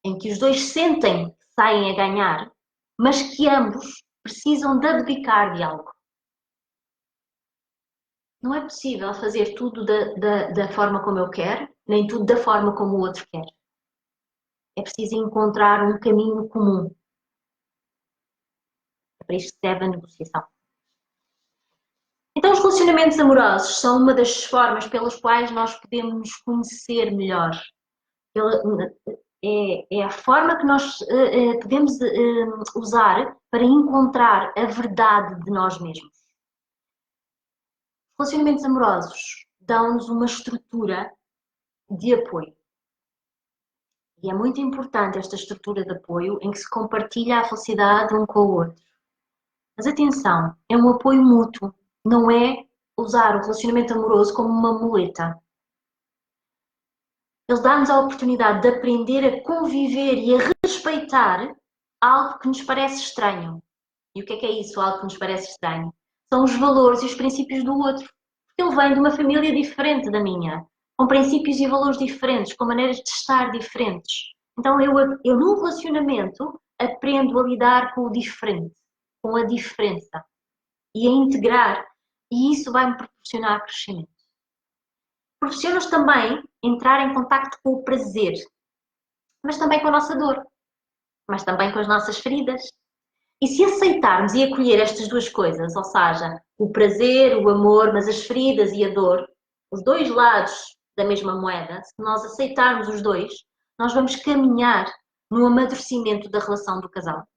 em que os dois sentem que saem a ganhar, mas que ambos precisam de abdicar de algo. Não é possível fazer tudo da forma como eu quero, nem tudo da forma como o outro quer. É preciso encontrar um caminho comum. É para isto que serve a negociação. Então, os relacionamentos amorosos são uma das formas pelas quais nós podemos nos conhecer melhor. É a forma que nós podemos usar para encontrar a verdade de nós mesmos. Relacionamentos amorosos dão-nos uma estrutura de apoio. E é muito importante esta estrutura de apoio em que se compartilha a felicidade um com o outro. Mas atenção, é um apoio mútuo, não é usar o relacionamento amoroso como uma muleta. Ele dá-nos a oportunidade de aprender a conviver e a respeitar algo que nos parece estranho. E o que é isso, algo que nos parece estranho? São os valores e os princípios do outro. Porque ele vem de uma família diferente da minha, com princípios e valores diferentes, com maneiras de estar diferentes. Então eu num relacionamento aprendo a lidar com o diferente, com a diferença e a integrar, e isso vai-me proporcionar crescimento. Proporciona-nos também entrar em contacto com o prazer, mas também com a nossa dor, mas também com as nossas feridas. E se aceitarmos e acolher estas duas coisas, ou seja, o prazer, o amor, mas as feridas e a dor, os dois lados da mesma moeda, se nós aceitarmos os dois, nós vamos caminhar no amadurecimento da relação do casal.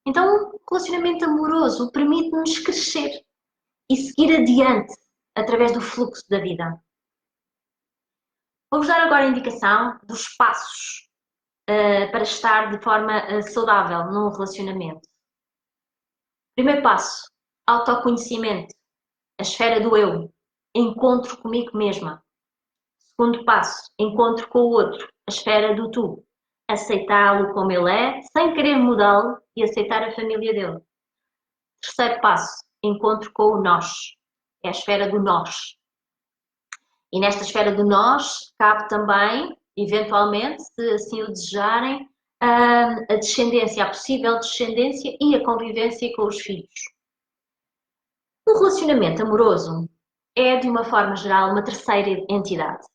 Então, o relacionamento amoroso permite-nos crescer e seguir adiante através do fluxo da vida. Vou-vos dar agora a indicação dos passos para estar de forma saudável num relacionamento. Primeiro passo, autoconhecimento, a esfera do eu, encontro comigo mesma. Segundo passo, encontro com o outro, a esfera do tu, aceitá-lo como ele é, sem querer mudá-lo e aceitar a família dele. Terceiro passo, encontro com o nós, é a esfera do nós. E nesta esfera do nós cabe também, eventualmente, se assim o desejarem, a descendência, a possível descendência e a convivência com os filhos. O relacionamento amoroso é, de uma forma geral, uma terceira entidade,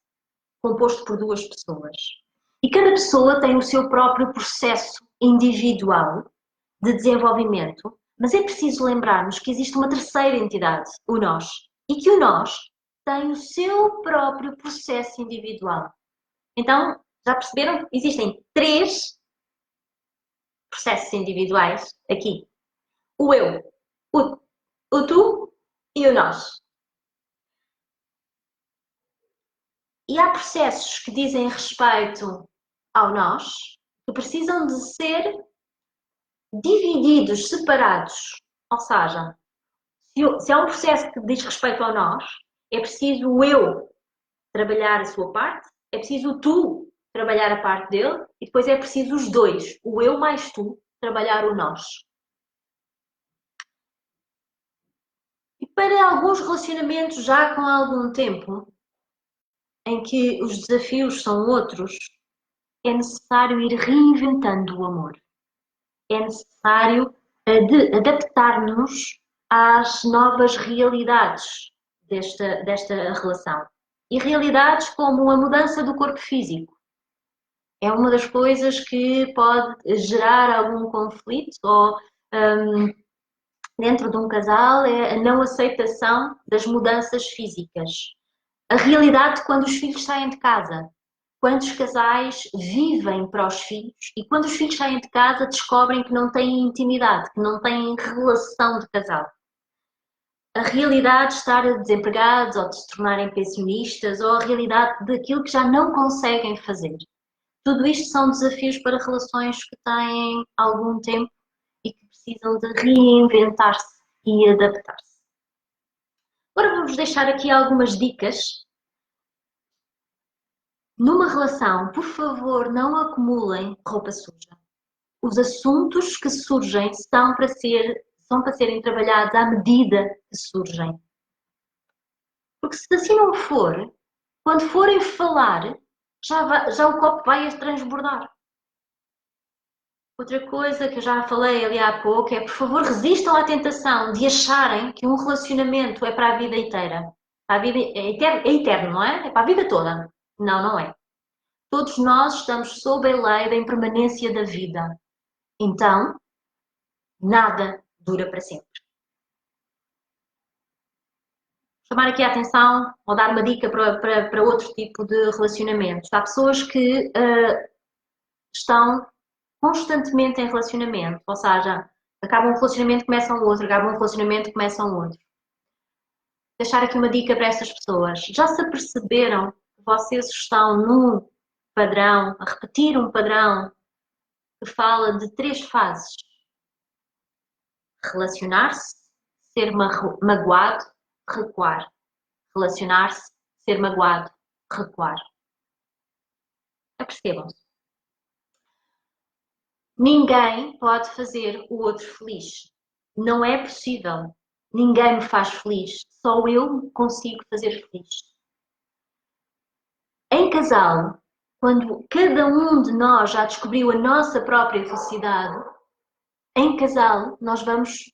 composto por duas pessoas. E cada pessoa tem o seu próprio processo individual de desenvolvimento, mas é preciso lembrarmos que existe uma terceira entidade, o nós, e que o nós tem o seu próprio processo individual. Então, já perceberam? Existem 3 processos individuais aqui. O eu, o tu e o nós. E há processos que dizem respeito ao nós, que precisam de ser divididos, separados. Ou seja, se há um processo que diz respeito ao nós, é preciso o eu trabalhar a sua parte, é preciso o tu trabalhar a parte dele, e depois é preciso os dois, o eu mais tu, trabalhar o nós. E para alguns relacionamentos já com algum tempo, em que os desafios são outros, é necessário ir reinventando o amor. É necessário adaptar-nos às novas realidades desta relação. E realidades como a mudança do corpo físico. É uma das coisas que pode gerar algum conflito ou dentro de um casal, é a não aceitação das mudanças físicas. A realidade quando os filhos saem de casa. Quantos casais vivem para os filhos e quando os filhos saem de casa descobrem que não têm intimidade, que não têm relação de casal. A realidade de estar desempregados ou de se tornarem pensionistas ou a realidade daquilo que já não conseguem fazer. Tudo isto são desafios para relações que têm algum tempo e que precisam de reinventar-se e adaptar-se. Agora vou-vos deixar aqui algumas dicas. Numa relação, por favor, não acumulem roupa suja. Os assuntos que surgem são para serem trabalhados à medida que surgem. Porque se assim não for, quando forem falar, já o copo vai a transbordar. Outra coisa que eu já falei ali há pouco é, por favor, resistam à tentação de acharem que um relacionamento é para a vida inteira. Para a vida, é eterno, não é? É para a vida toda. Não, não é. Todos nós estamos sob a lei da impermanência da vida. Então, nada dura para sempre. Chamar aqui a atenção ou dar uma dica para outro tipo de relacionamentos. Há pessoas que estão constantemente em relacionamento, ou seja, acabam um relacionamento, começam outro, acabam um relacionamento, começam outro. Deixar aqui uma dica para essas pessoas. Já se aperceberam que vocês estão num padrão, a repetir um padrão que fala de 3 fases? Relacionar-se, ser magoado, recuar. Relacionar-se, ser magoado, recuar. Apercebam-se. Ninguém pode fazer o outro feliz. Não é possível. Ninguém me faz feliz. Só eu me consigo fazer feliz. Em casal, quando cada um de nós já descobriu a nossa própria felicidade, em casal nós vamos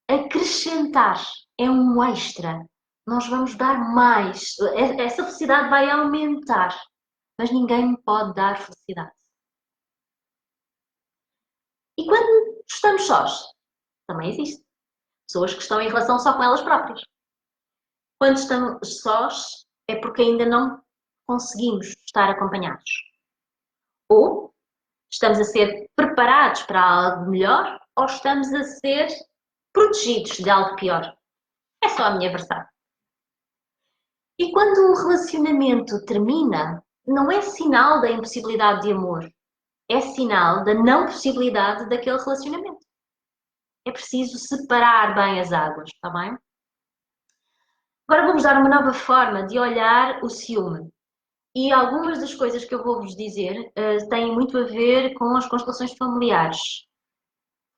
acrescentar. É um extra. Nós vamos dar mais. Essa felicidade vai aumentar. Mas ninguém me pode dar felicidade. E quando estamos sós? Também existe. Pessoas que estão em relação só com elas próprias. Quando estamos sós, é porque ainda não conseguimos estar acompanhados. Ou estamos a ser preparados para algo melhor, ou estamos a ser protegidos de algo pior. É só a minha versão. E quando um relacionamento termina, não é sinal da impossibilidade de amor, é sinal da não possibilidade daquele relacionamento. É preciso separar bem as águas, está bem? Agora vamos dar uma nova forma de olhar o ciúme. E algumas das coisas que eu vou-vos dizer têm muito a ver com as constelações familiares.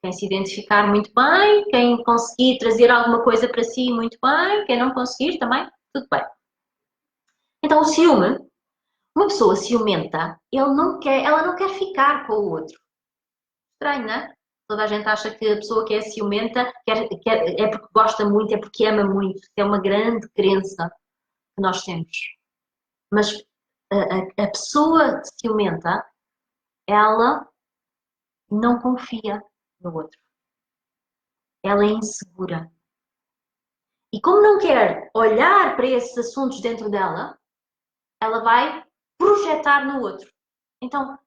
Quem se identificar muito bem, quem conseguir trazer alguma coisa para si muito bem, quem não conseguir também, tudo bem. Então o ciúme, uma pessoa ciumenta, ela não quer ficar com o outro. Estranho, não é? Toda a gente acha que a pessoa que é ciumenta é porque gosta muito, é porque ama muito. É uma grande crença que nós temos. Mas a pessoa ciumenta, ela não confia no outro. Ela é insegura. E como não quer olhar para esses assuntos dentro dela, ela vai projetar no outro. Então,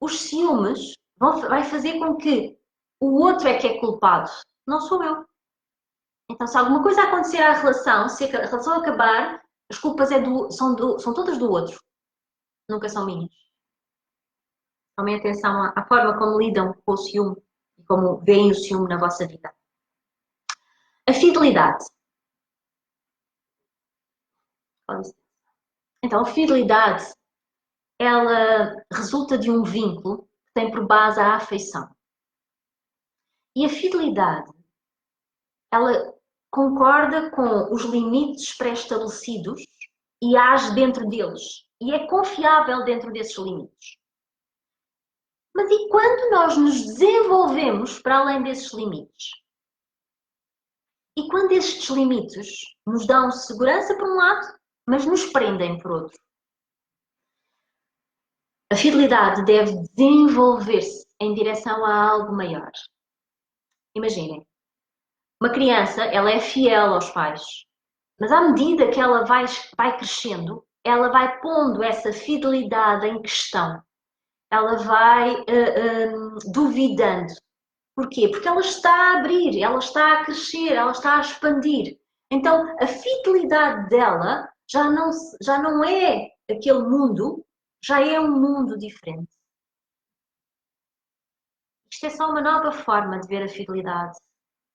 os ciúmes vai fazer com que o outro é que é culpado, não sou eu. Então, se alguma coisa acontecer à relação, se a relação acabar, as culpas são todas do outro, nunca são minhas. Tomem atenção à forma como lidam com o ciúme e como veem o ciúme na vossa vida. A fidelidade. Então, a fidelidade, ela resulta de um vínculo que tem por base a afeição. E a fidelidade, ela concorda com os limites pré-estabelecidos e age dentro deles. E é confiável dentro desses limites. Mas e quando nós nos desenvolvemos para além desses limites? E quando estes limites nos dão segurança por um lado, mas nos prendem por outro? A fidelidade deve desenvolver-se em direção a algo maior. Imaginem, uma criança, ela é fiel aos pais, mas à medida que ela vai crescendo, ela vai pondo essa fidelidade em questão. Ela vai duvidando. Porquê? Porque ela está a abrir, ela está a crescer, ela está a expandir. Então, a fidelidade dela já não é aquele mundo, já é um mundo diferente. Isto é só uma nova forma de ver a fidelidade.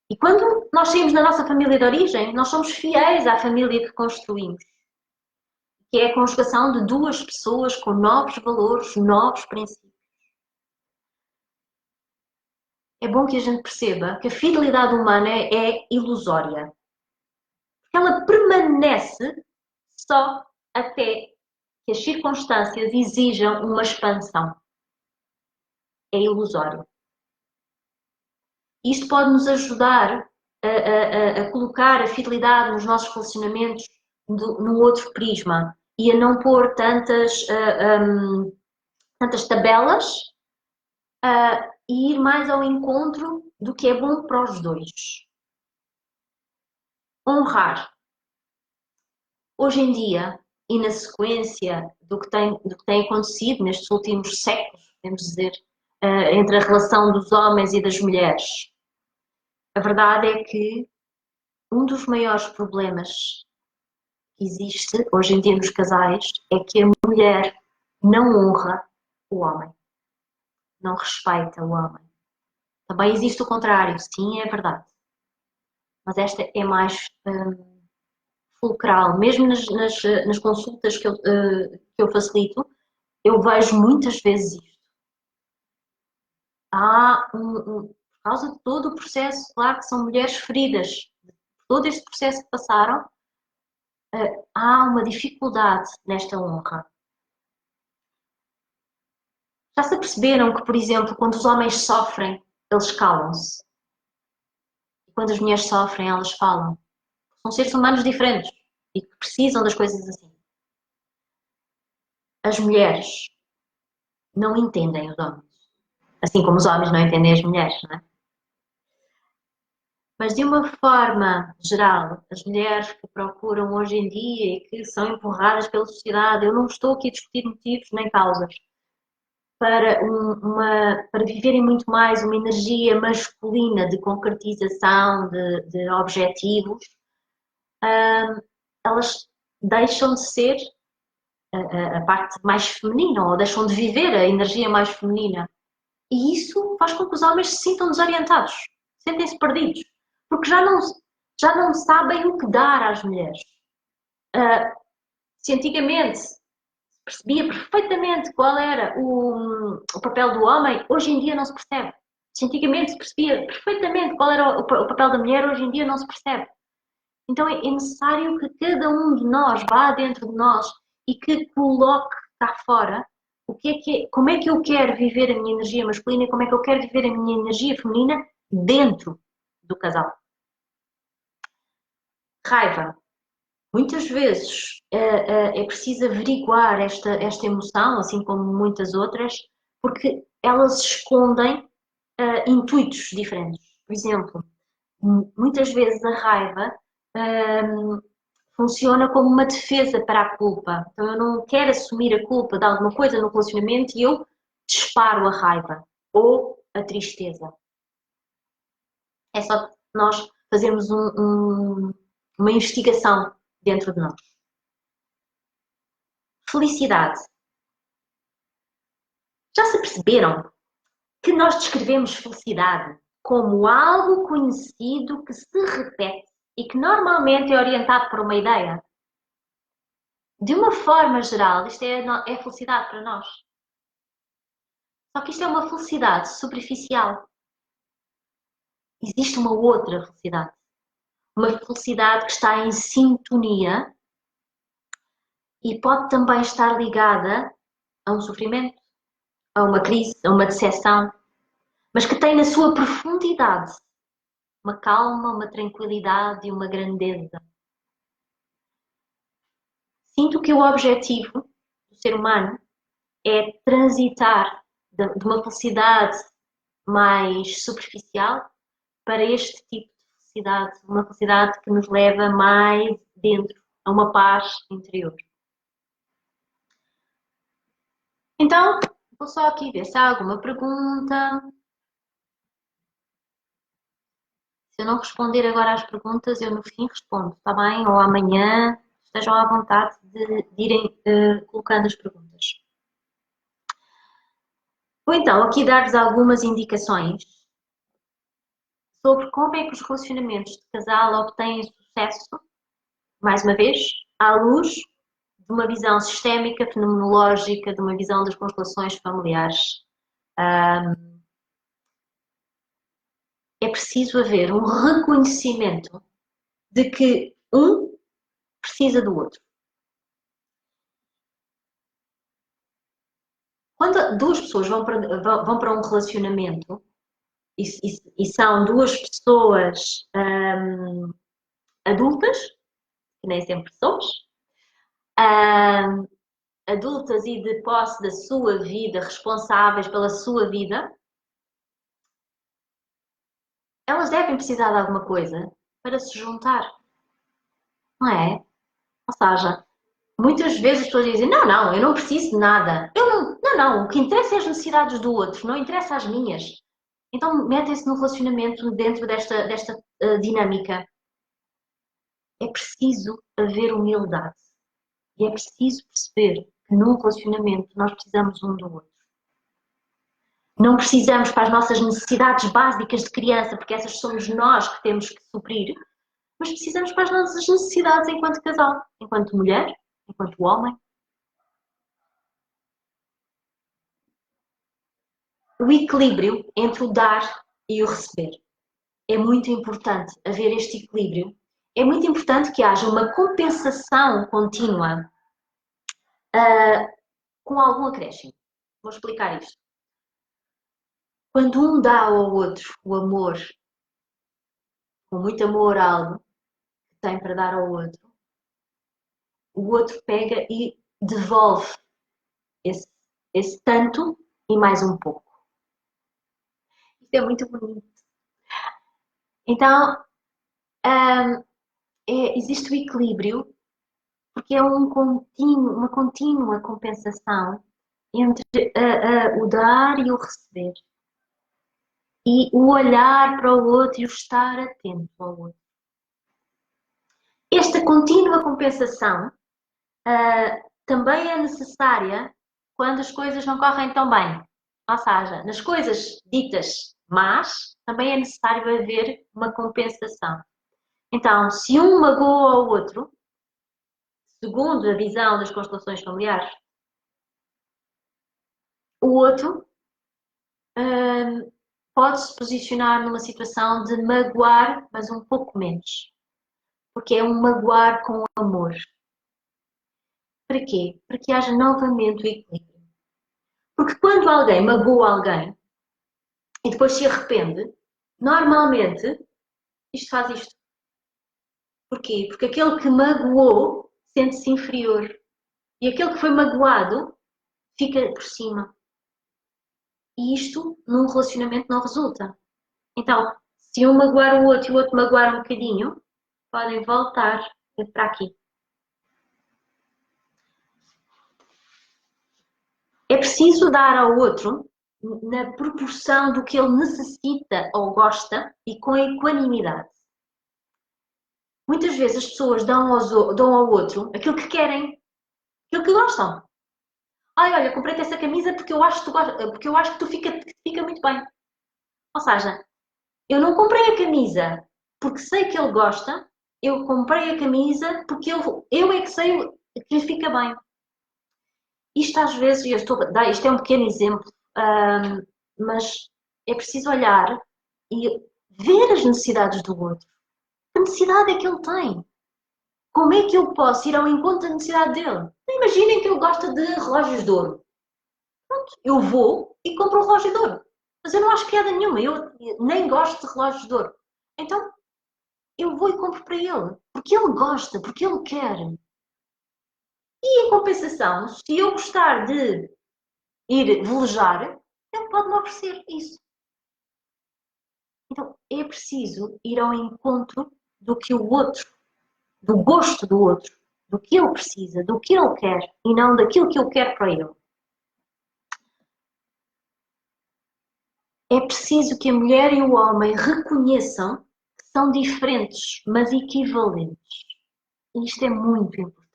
E quando nós saímos da nossa família de origem, nós somos fiéis à família que construímos, que é a conjugação de duas pessoas com novos valores, novos princípios. É bom que a gente perceba que a fidelidade humana é ilusória. Porque ela permanece só até que as circunstâncias exijam uma expansão. É ilusório. Isto pode nos ajudar a colocar a fidelidade nos nossos relacionamentos num outro prisma e a não pôr tantas tabelas e ir mais ao encontro do que é bom para os dois. Honrar. Hoje em dia, e na sequência do que tem acontecido nestes últimos séculos, podemos dizer, entre a relação dos homens e das mulheres, a verdade é que um dos maiores problemas que existe hoje em dia nos casais é que a mulher não honra o homem, não respeita o homem. Também existe o contrário, sim, é verdade. Mas esta é mais fulcral. Mesmo nas consultas que eu facilito, eu vejo muitas vezes isto. Há por causa de todo o processo, claro que são mulheres feridas, todo este processo que passaram, há uma dificuldade nesta honra. Já se perceberam que, por exemplo, quando os homens sofrem, eles calam-se. E quando as mulheres sofrem, elas falam. São seres humanos diferentes e que precisam das coisas assim. As mulheres não entendem os homens. Assim como os homens não entendem as mulheres, não é? Mas de uma forma geral, as mulheres que procuram hoje em dia e que são empurradas pela sociedade, eu não estou aqui a discutir motivos nem causas, para viverem muito mais uma energia masculina de concretização de objetivos, elas deixam de ser a parte mais feminina, ou deixam de viver a energia mais feminina. E isso faz com que os homens se sintam desorientados, sentem-se perdidos, porque já não sabem o que dar às mulheres. Se antigamente percebia perfeitamente qual era o papel do homem, hoje em dia não se percebe. Se antigamente se percebia perfeitamente qual era o papel da mulher, hoje em dia não se percebe. Então é necessário que cada um de nós vá dentro de nós e que coloque cá fora como é que eu quero viver a minha energia masculina e como é que eu quero viver a minha energia feminina dentro do casal. Raiva. Muitas vezes é preciso averiguar esta emoção, assim como muitas outras, porque elas escondem intuitos diferentes. Por exemplo, muitas vezes a raiva funciona como uma defesa para a culpa. Então eu não quero assumir a culpa de alguma coisa no relacionamento e eu disparo a raiva ou a tristeza. É só nós fazermos uma investigação dentro de nós. Felicidade. Já se perceberam que nós descrevemos felicidade como algo conhecido que se repete e que normalmente é orientado por uma ideia? De uma forma geral, isto é felicidade para nós. Só que isto é uma felicidade superficial. Existe uma outra felicidade. Uma felicidade que está em sintonia e pode também estar ligada a um sofrimento, a uma crise, a uma decepção, mas que tem na sua profundidade uma calma, uma tranquilidade e uma grandeza. Sinto que o objetivo do ser humano é transitar de uma felicidade mais superficial para este tipo de felicidade, uma felicidade que nos leva mais dentro, a uma paz interior. Então, vou só aqui ver se há alguma pergunta. Se eu não responder agora às perguntas, eu no fim respondo, está bem? Ou amanhã, estejam à vontade de irem colocando as perguntas. Vou então aqui dar-vos algumas indicações sobre como é que os relacionamentos de casal obtêm sucesso, mais uma vez, à luz de uma visão sistémica, fenomenológica, de uma visão das constelações familiares. É preciso haver um reconhecimento de que um precisa do outro. Quando duas pessoas vão para um relacionamento e são duas pessoas adultas, que nem sempre somos, adultas e de posse da sua vida, responsáveis pela sua vida, elas devem precisar de alguma coisa para se juntar, não é? Ou seja, muitas vezes as pessoas dizem, não, eu não preciso de nada. Não, o que interessa é as necessidades do outro, não interessa as minhas. Então metem-se no relacionamento dentro desta dinâmica. É preciso haver humildade. E é preciso perceber que num relacionamento nós precisamos um do outro. Não precisamos para as nossas necessidades básicas de criança, porque essas somos nós que temos que suprir, mas precisamos para as nossas necessidades enquanto casal, enquanto mulher, enquanto homem. O equilíbrio entre o dar e o receber. É muito importante haver este equilíbrio. É muito importante que haja uma compensação contínua com algum acréscimo. Vou explicar isto. Quando um dá ao outro o amor, com muito amor a algo que tem para dar ao outro, o outro pega e devolve esse tanto e mais um pouco. Isto é muito bonito. Então, existe o equilíbrio, porque é uma contínua compensação entre o dar e o receber. E o olhar para o outro e o estar atento ao outro. Esta contínua compensação também é necessária quando as coisas não correm tão bem. Ou seja, nas coisas ditas más, também é necessário haver uma compensação. Então, se um magoa ao outro, segundo a visão das constelações familiares, o outro pode se posicionar numa situação de magoar, mas um pouco menos. Porque é um magoar com amor. Para quê? Para que haja novamente o equilíbrio. Porque quando alguém magoa alguém e depois se arrepende, normalmente isto faz isto. Porquê? Porque aquele que magoou sente-se inferior. E aquele que foi magoado fica por cima. E isto num relacionamento não resulta. Então, se um magoar o outro e o outro magoar um bocadinho, Podem voltar para aqui. É preciso dar ao outro na proporção do que ele necessita ou gosta e com equanimidade. Muitas vezes as pessoas dão ao outro aquilo que querem, aquilo que gostam. Ai, olha, comprei-te essa camisa porque eu acho que que fica muito bem. Ou seja, eu não comprei a camisa porque sei que ele gosta, eu comprei a camisa porque eu é que sei que lhe fica bem. Isto às vezes, isto é um pequeno exemplo, mas é preciso olhar e ver as necessidades do outro. Que necessidade é que ele tem? Como é que eu posso ir ao encontro da necessidade dele? Imaginem que ele gosta de relógios de ouro. Pronto, eu vou e compro um relógio de ouro. Mas eu não acho piada nenhuma, eu nem gosto de relógios de ouro. Então, eu vou e compro para ele. Porque ele gosta, porque ele quer. E em compensação, se eu gostar de ir velejar, ele pode me oferecer isso. Então, é preciso ir ao encontro do que o outro, do gosto do outro, do que ele precisa, do que ele quer e não daquilo que eu quero para ele. É preciso que a mulher e o homem reconheçam que são diferentes, mas equivalentes. E isto é muito importante.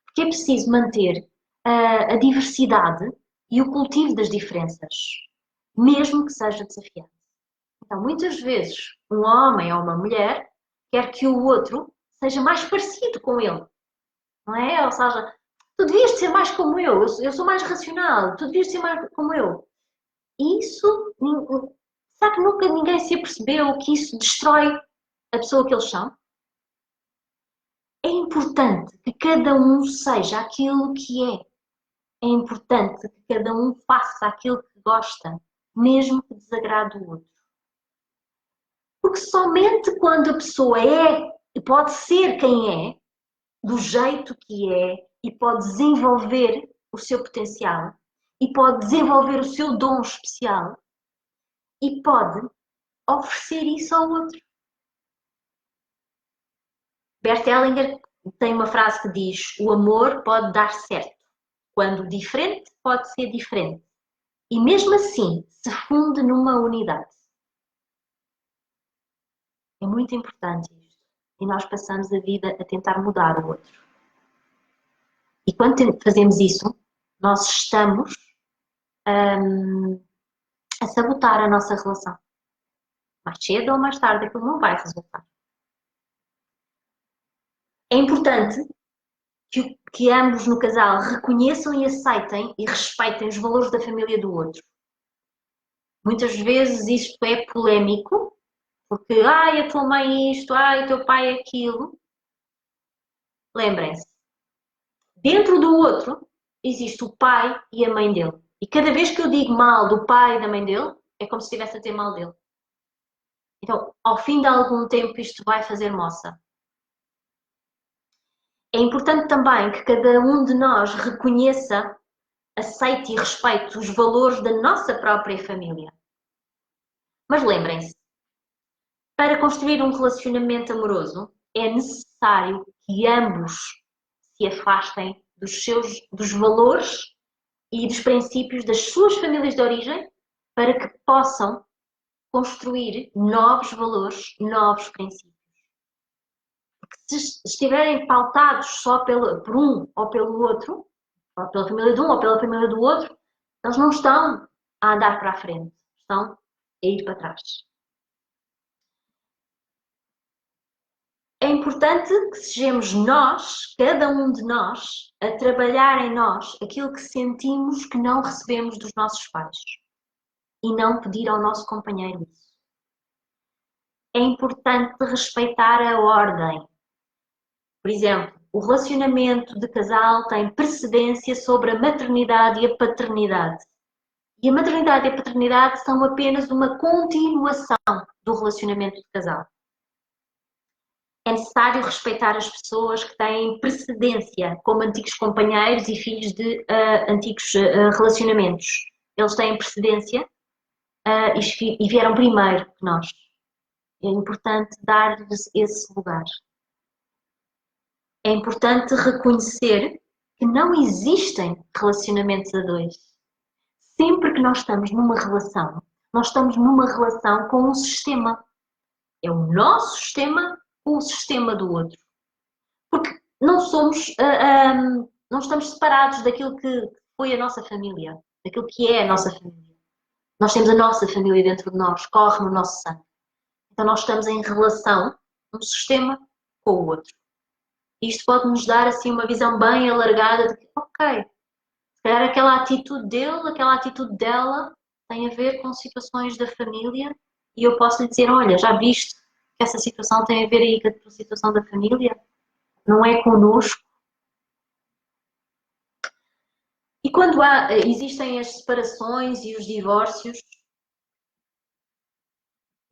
Porque é preciso manter a diversidade e o cultivo das diferenças, mesmo que seja desafiante. Então, muitas vezes, um homem ou uma mulher quer que o outro seja mais parecido com ele, não é? Ou seja, tu devias ser mais como eu sou mais racional, tu devias ser mais como eu. Isso, será que nunca ninguém se apercebeu que isso destrói a pessoa que eles são? É importante que cada um seja aquilo que é. É importante que cada um faça aquilo que gosta, mesmo que desagrade o outro. Porque somente quando a pessoa pode ser quem é, do jeito que é, e pode desenvolver o seu potencial, e pode desenvolver o seu dom especial, e pode oferecer isso ao outro. Bert Hellinger tem uma frase que diz: o amor pode dar certo, quando diferente pode ser diferente, e mesmo assim se funde numa unidade. É muito importante isto. E nós passamos a vida a tentar mudar o outro. E quando fazemos isso, nós estamos a sabotar a nossa relação. Mais cedo ou mais tarde aquilo não vai resultar. É importante que ambos no casal reconheçam e aceitem e respeitem os valores da família do outro. Muitas vezes isto é polémico, porque ai, a tua mãe isto, ai, o teu pai aquilo. Lembrem-se, dentro do outro existe o pai e a mãe dele. E cada vez que eu digo mal do pai e da mãe dele, é como se estivesse a ter mal dele. Então, ao fim de algum tempo, isto vai fazer moça. É importante também que cada um de nós reconheça, aceite e respeite os valores da nossa própria família. Mas lembrem-se, para construir um relacionamento amoroso, é necessário que ambos se afastem dos valores e dos princípios das suas famílias de origem para que possam construir novos valores, novos princípios. Porque se estiverem pautados só por um ou pelo outro, ou pela família de um ou pela família do outro, eles não estão a andar para a frente, estão a ir para trás. É importante que sejamos nós, cada um de nós, a trabalhar em nós aquilo que sentimos que não recebemos dos nossos pais e não pedir ao nosso companheiro isso. É importante respeitar a ordem. Por exemplo, o relacionamento de casal tem precedência sobre a maternidade e a paternidade. E a maternidade e a paternidade são apenas uma continuação do relacionamento de casal. É necessário respeitar as pessoas que têm precedência, como antigos companheiros e filhos de antigos relacionamentos. Eles têm precedência e vieram primeiro que nós. É importante dar-lhes esse lugar. É importante reconhecer que não existem relacionamentos a dois. Sempre que nós estamos numa relação com um sistema. É o nosso sistema com o sistema do outro. Porque não não estamos separados daquilo que foi a nossa família, daquilo que é a nossa família. Nós temos a nossa família dentro de nós, corre no nosso sangue. Então nós estamos em relação, um sistema com o outro. Isto pode nos dar assim uma visão bem alargada de que, ok, se calhar aquela atitude dele, aquela atitude dela tem a ver com situações da família e eu posso lhe dizer, olha, já viste que essa situação tem a ver aí com a situação da família? Não é connosco. E quando existem as separações e os divórcios,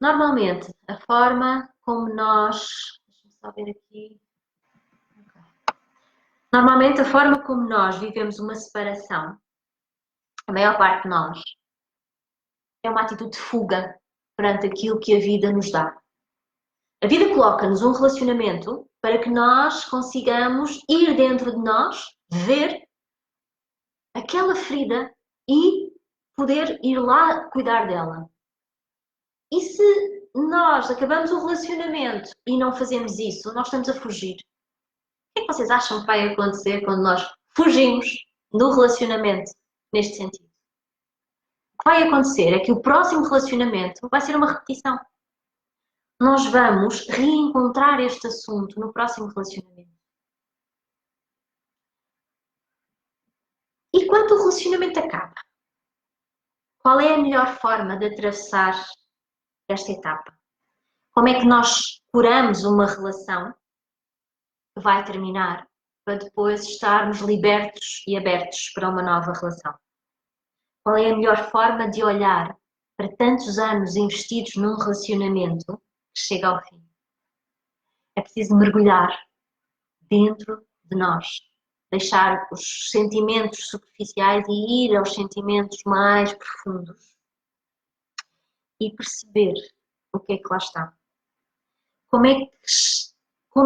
normalmente a forma como nós... Deixa-me só ver aqui... Normalmente, a forma como nós vivemos uma separação, a maior parte de nós, é uma atitude de fuga perante aquilo que a vida nos dá. A vida coloca-nos um relacionamento para que nós consigamos ir dentro de nós, ver aquela ferida e poder ir lá cuidar dela. E se nós acabamos o relacionamento e não fazemos isso, nós estamos a fugir. O que é que vocês acham que vai acontecer quando nós fugimos do relacionamento neste sentido? O que vai acontecer é que o próximo relacionamento vai ser uma repetição. Nós vamos reencontrar este assunto no próximo relacionamento. E quando o relacionamento acaba, qual é a melhor forma de atravessar esta etapa? Como é que nós curamos uma relação que vai terminar para depois estarmos libertos e abertos para uma nova relação? Qual é a melhor forma de olhar para tantos anos investidos num relacionamento que chega ao fim? É preciso mergulhar dentro de nós, deixar os sentimentos superficiais e ir aos sentimentos mais profundos e perceber o que é que lá está. Como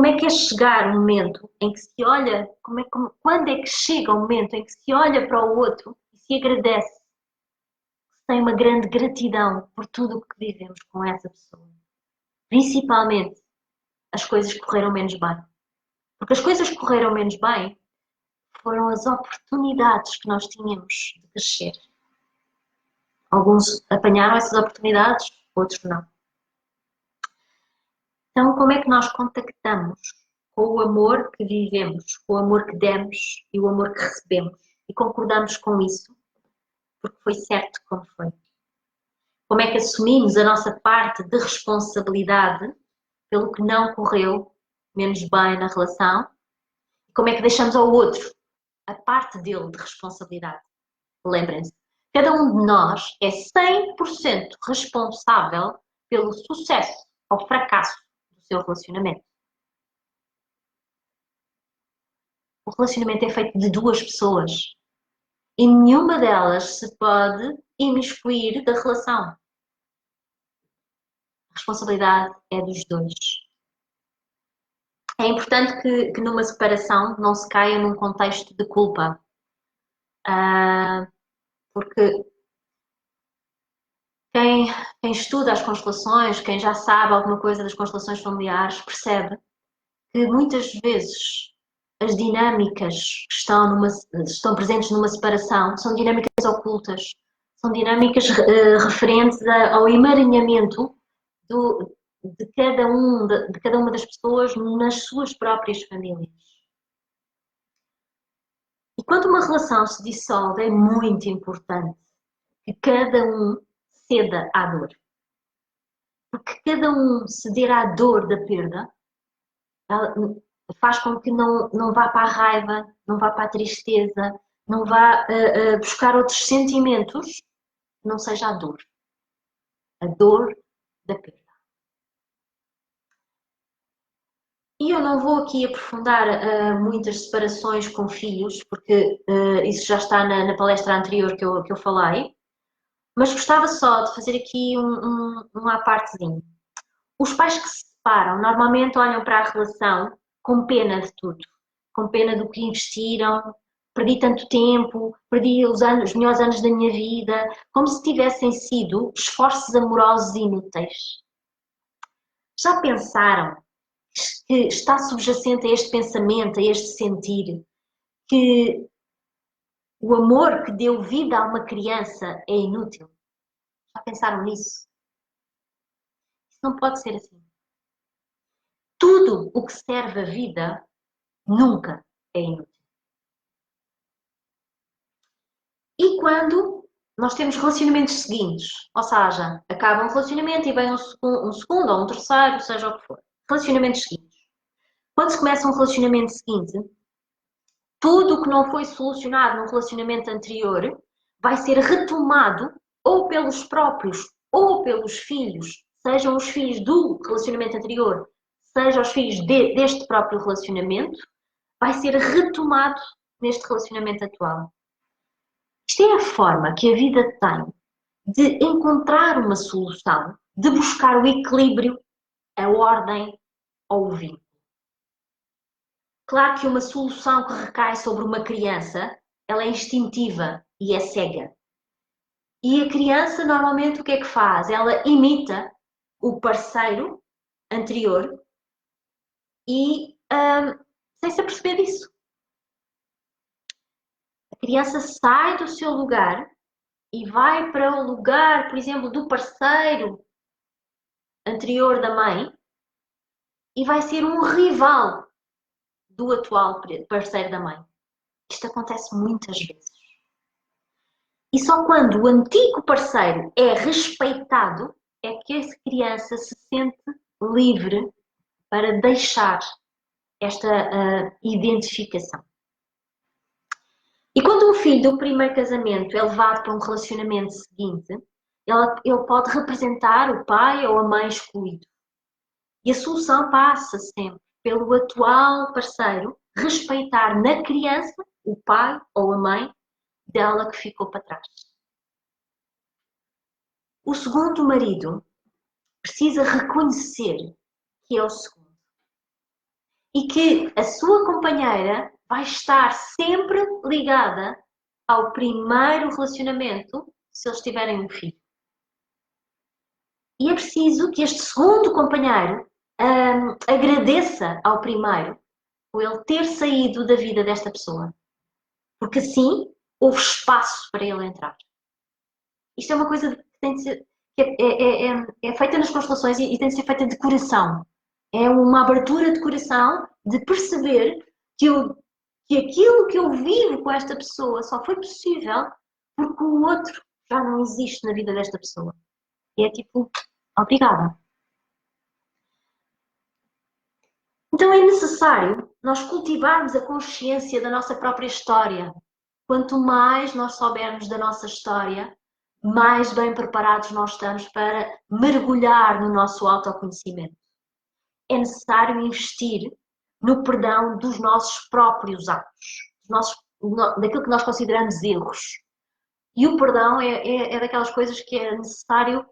é que é chegar o momento em que se olha, quando é que chega o momento em que se olha para o outro e se agradece, se tem uma grande gratidão por tudo o que vivemos com essa pessoa. Principalmente as coisas que correram menos bem. Porque as coisas que correram menos bem foram as oportunidades que nós tínhamos de crescer. Alguns apanharam essas oportunidades, outros não. Então, como é que nós contactamos com o amor que vivemos, com o amor que demos e o amor que recebemos? E concordamos com isso, porque foi certo como foi. Como é que assumimos a nossa parte de responsabilidade pelo que não correu menos bem na relação? E como é que deixamos ao outro a parte dele de responsabilidade? Lembrem-se, cada um de nós é 100% responsável pelo sucesso ou fracasso do seu relacionamento. O relacionamento é feito de duas pessoas e nenhuma delas se pode imiscuir da relação. A responsabilidade é dos dois. É importante que numa separação não se caia num contexto de culpa. Porque quem estuda as constelações, quem já sabe alguma coisa das constelações familiares, percebe que muitas vezes as dinâmicas que estão presentes numa separação são dinâmicas ocultas, são dinâmicas referentes ao emaranhamento de cada uma das pessoas nas suas próprias famílias. E quando uma relação se dissolve, é muito importante que cada um ceda à dor. Porque cada um ceder à dor da perda faz com que não vá para a raiva, não vá para a tristeza, não vá buscar outros sentimentos, não seja a dor. A dor da perda. E eu não vou aqui aprofundar muitas separações com filhos, porque isso já está na palestra anterior que eu falei, mas gostava só de fazer aqui um à partezinho. Os pais que se separam normalmente olham para a relação com pena de tudo, com pena do que investiram, perdi tanto tempo, perdi os melhores anos da minha vida, como se tivessem sido esforços amorosos inúteis. Já pensaram que está subjacente a este pensamento, a este sentir, que o amor que deu vida a uma criança é inútil? Já pensaram nisso? Isso não pode ser assim. Tudo o que serve a vida nunca é inútil. E quando nós temos relacionamentos seguintes, ou seja, acaba um relacionamento e vem um segundo ou um terceiro, seja o que for. Relacionamentos seguintes. Quando se começa um relacionamento seguinte, tudo o que não foi solucionado no relacionamento anterior vai ser retomado ou pelos próprios ou pelos filhos, sejam os filhos do relacionamento anterior, sejam os filhos deste próprio relacionamento, vai ser retomado neste relacionamento atual. Isto é a forma que a vida tem de encontrar uma solução, de buscar o equilíbrio, a ordem ou o vínculo. Claro que uma solução que recai sobre uma criança, ela é instintiva e é cega. E a criança normalmente o que é que faz? Ela imita o parceiro anterior e sem se aperceber disso. A criança sai do seu lugar e vai para o lugar, por exemplo, do parceiro anterior da mãe e vai ser um rival do atual parceiro da mãe. Isto acontece muitas vezes. E só quando o antigo parceiro é respeitado é que essa criança se sente livre para deixar esta identificação. E quando um filho do primeiro casamento é levado para um relacionamento seguinte, ele pode representar o pai ou a mãe excluído. E a solução passa sempre pelo atual parceiro respeitar na criança o pai ou a mãe dela que ficou para trás. O segundo marido precisa reconhecer que é o segundo e que a sua companheira vai estar sempre ligada ao primeiro relacionamento se eles tiverem um filho. E é preciso que este segundo companheiro agradeça ao primeiro por ele ter saído da vida desta pessoa. Porque assim houve espaço para ele entrar. Isto é uma coisa que tem de ser, é feita nas constelações e tem de ser feita de coração. É uma abertura de coração de perceber que aquilo que eu vivo com esta pessoa só foi possível porque o outro já não existe na vida desta pessoa. E é tipo, obrigada. Então é necessário nós cultivarmos a consciência da nossa própria história. Quanto mais nós soubermos da nossa história, mais bem preparados nós estamos para mergulhar no nosso autoconhecimento. É necessário investir no perdão dos nossos próprios atos, daquilo que nós consideramos erros. E o perdão é daquelas coisas que é necessário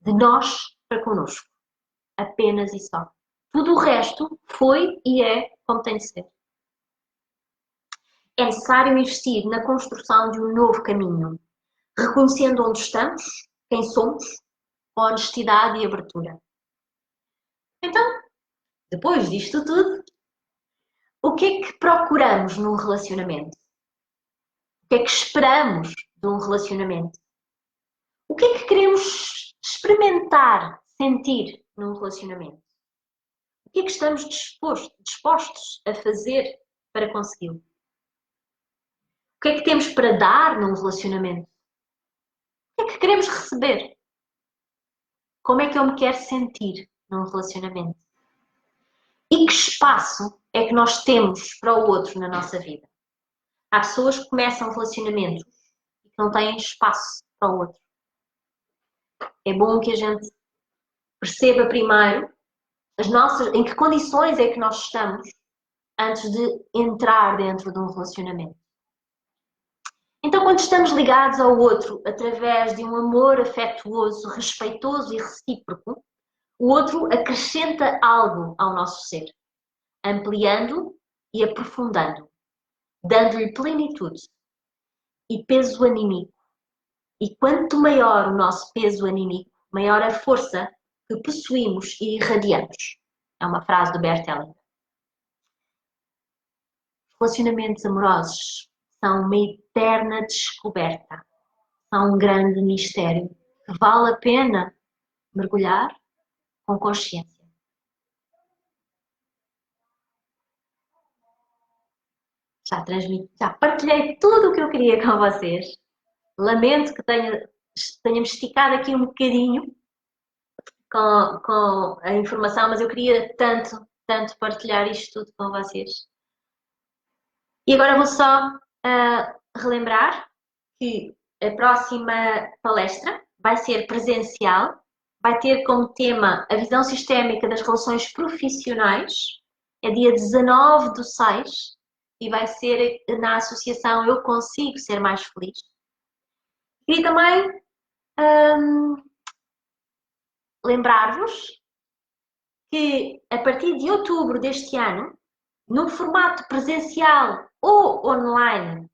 de nós para connosco. Apenas e só. Tudo o resto foi e é como tem de ser. É necessário investir na construção de um novo caminho, reconhecendo onde estamos, quem somos, com honestidade e abertura. Então, depois disto tudo, o que é que procuramos num relacionamento? O que é que esperamos de um relacionamento? O que é que queremos experimentar, sentir num relacionamento? O que é que estamos dispostos a fazer para consegui-lo? O que é que temos para dar num relacionamento? O que é que queremos receber? Como é que eu me quero sentir num relacionamento? E que espaço é que nós temos para o outro na nossa vida? Há pessoas que começam relacionamentos e que não têm espaço para o outro. É bom que a gente perceba primeiro em que condições é que nós estamos antes de entrar dentro de um relacionamento. Então, quando estamos ligados ao outro através de um amor afetuoso, respeitoso e recíproco, O outro acrescenta algo ao nosso ser, ampliando e aprofundando, dando-lhe plenitude e peso anímico. E quanto maior o nosso peso anímico, maior a força que possuímos e irradiamos. É uma frase do Bert Hellinger. Relacionamentos amorosos são uma eterna descoberta, são um grande mistério que vale a pena mergulhar com consciência. Já partilhei tudo o que eu queria com vocês. Lamento que tenhamos esticado aqui um bocadinho com a informação, mas eu queria tanto partilhar isto tudo com vocês. E agora vou só relembrar que a próxima palestra vai ser presencial, vai ter como tema a visão sistémica das relações profissionais, é dia 19/6 e vai ser na associação Eu Consigo Ser Mais Feliz. E também lembrar-vos que a partir de outubro deste ano, no formato presencial ou online,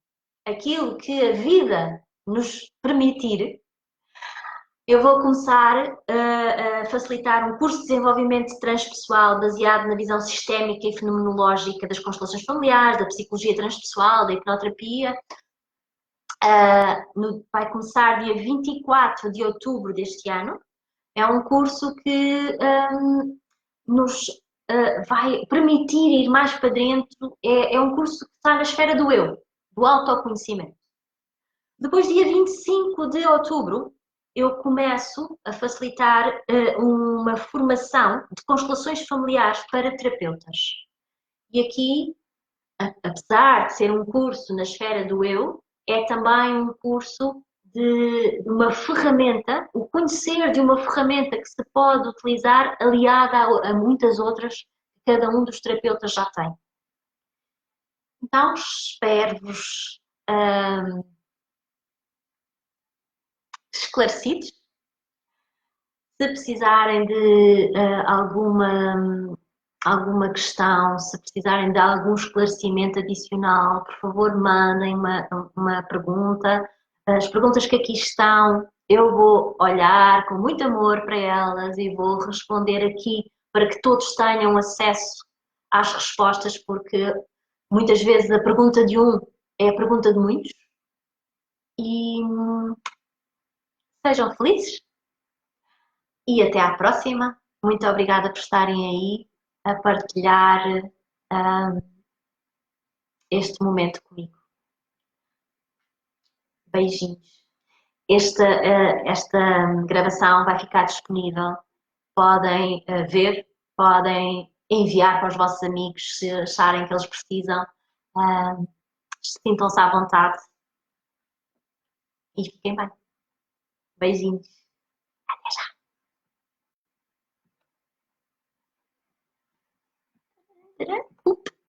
aquilo que a vida nos permitir, eu vou começar a facilitar um curso de desenvolvimento transpessoal baseado na visão sistémica e fenomenológica das constelações familiares, da psicologia transpessoal, da hipnoterapia. Vai começar dia 24 de outubro deste ano. É um curso que nos vai permitir ir mais para dentro. É um curso que está na esfera do eu, do autoconhecimento. Depois, dia 25 de outubro, eu começo a facilitar uma formação de constelações familiares para terapeutas. E aqui, apesar de ser um curso na esfera do eu, é também um curso de uma ferramenta, o conhecer de uma ferramenta que se pode utilizar aliada a muitas outras que cada um dos terapeutas já tem. Então, espero-vos esclarecidos. Se precisarem de alguma questão, se precisarem de algum esclarecimento adicional, por favor, mandem uma pergunta. As perguntas que aqui estão, eu vou olhar com muito amor para elas e vou responder aqui para que todos tenham acesso às respostas, porque muitas vezes a pergunta de um é a pergunta de muitos. E sejam felizes e até à próxima. Muito obrigada por estarem aí a partilhar este momento comigo. Beijinhos. Esta gravação vai ficar disponível. Podem ver, podem enviar para os vossos amigos se acharem que eles precisam. Sintam-se à vontade e fiquem bem. Beijinhos. Até já.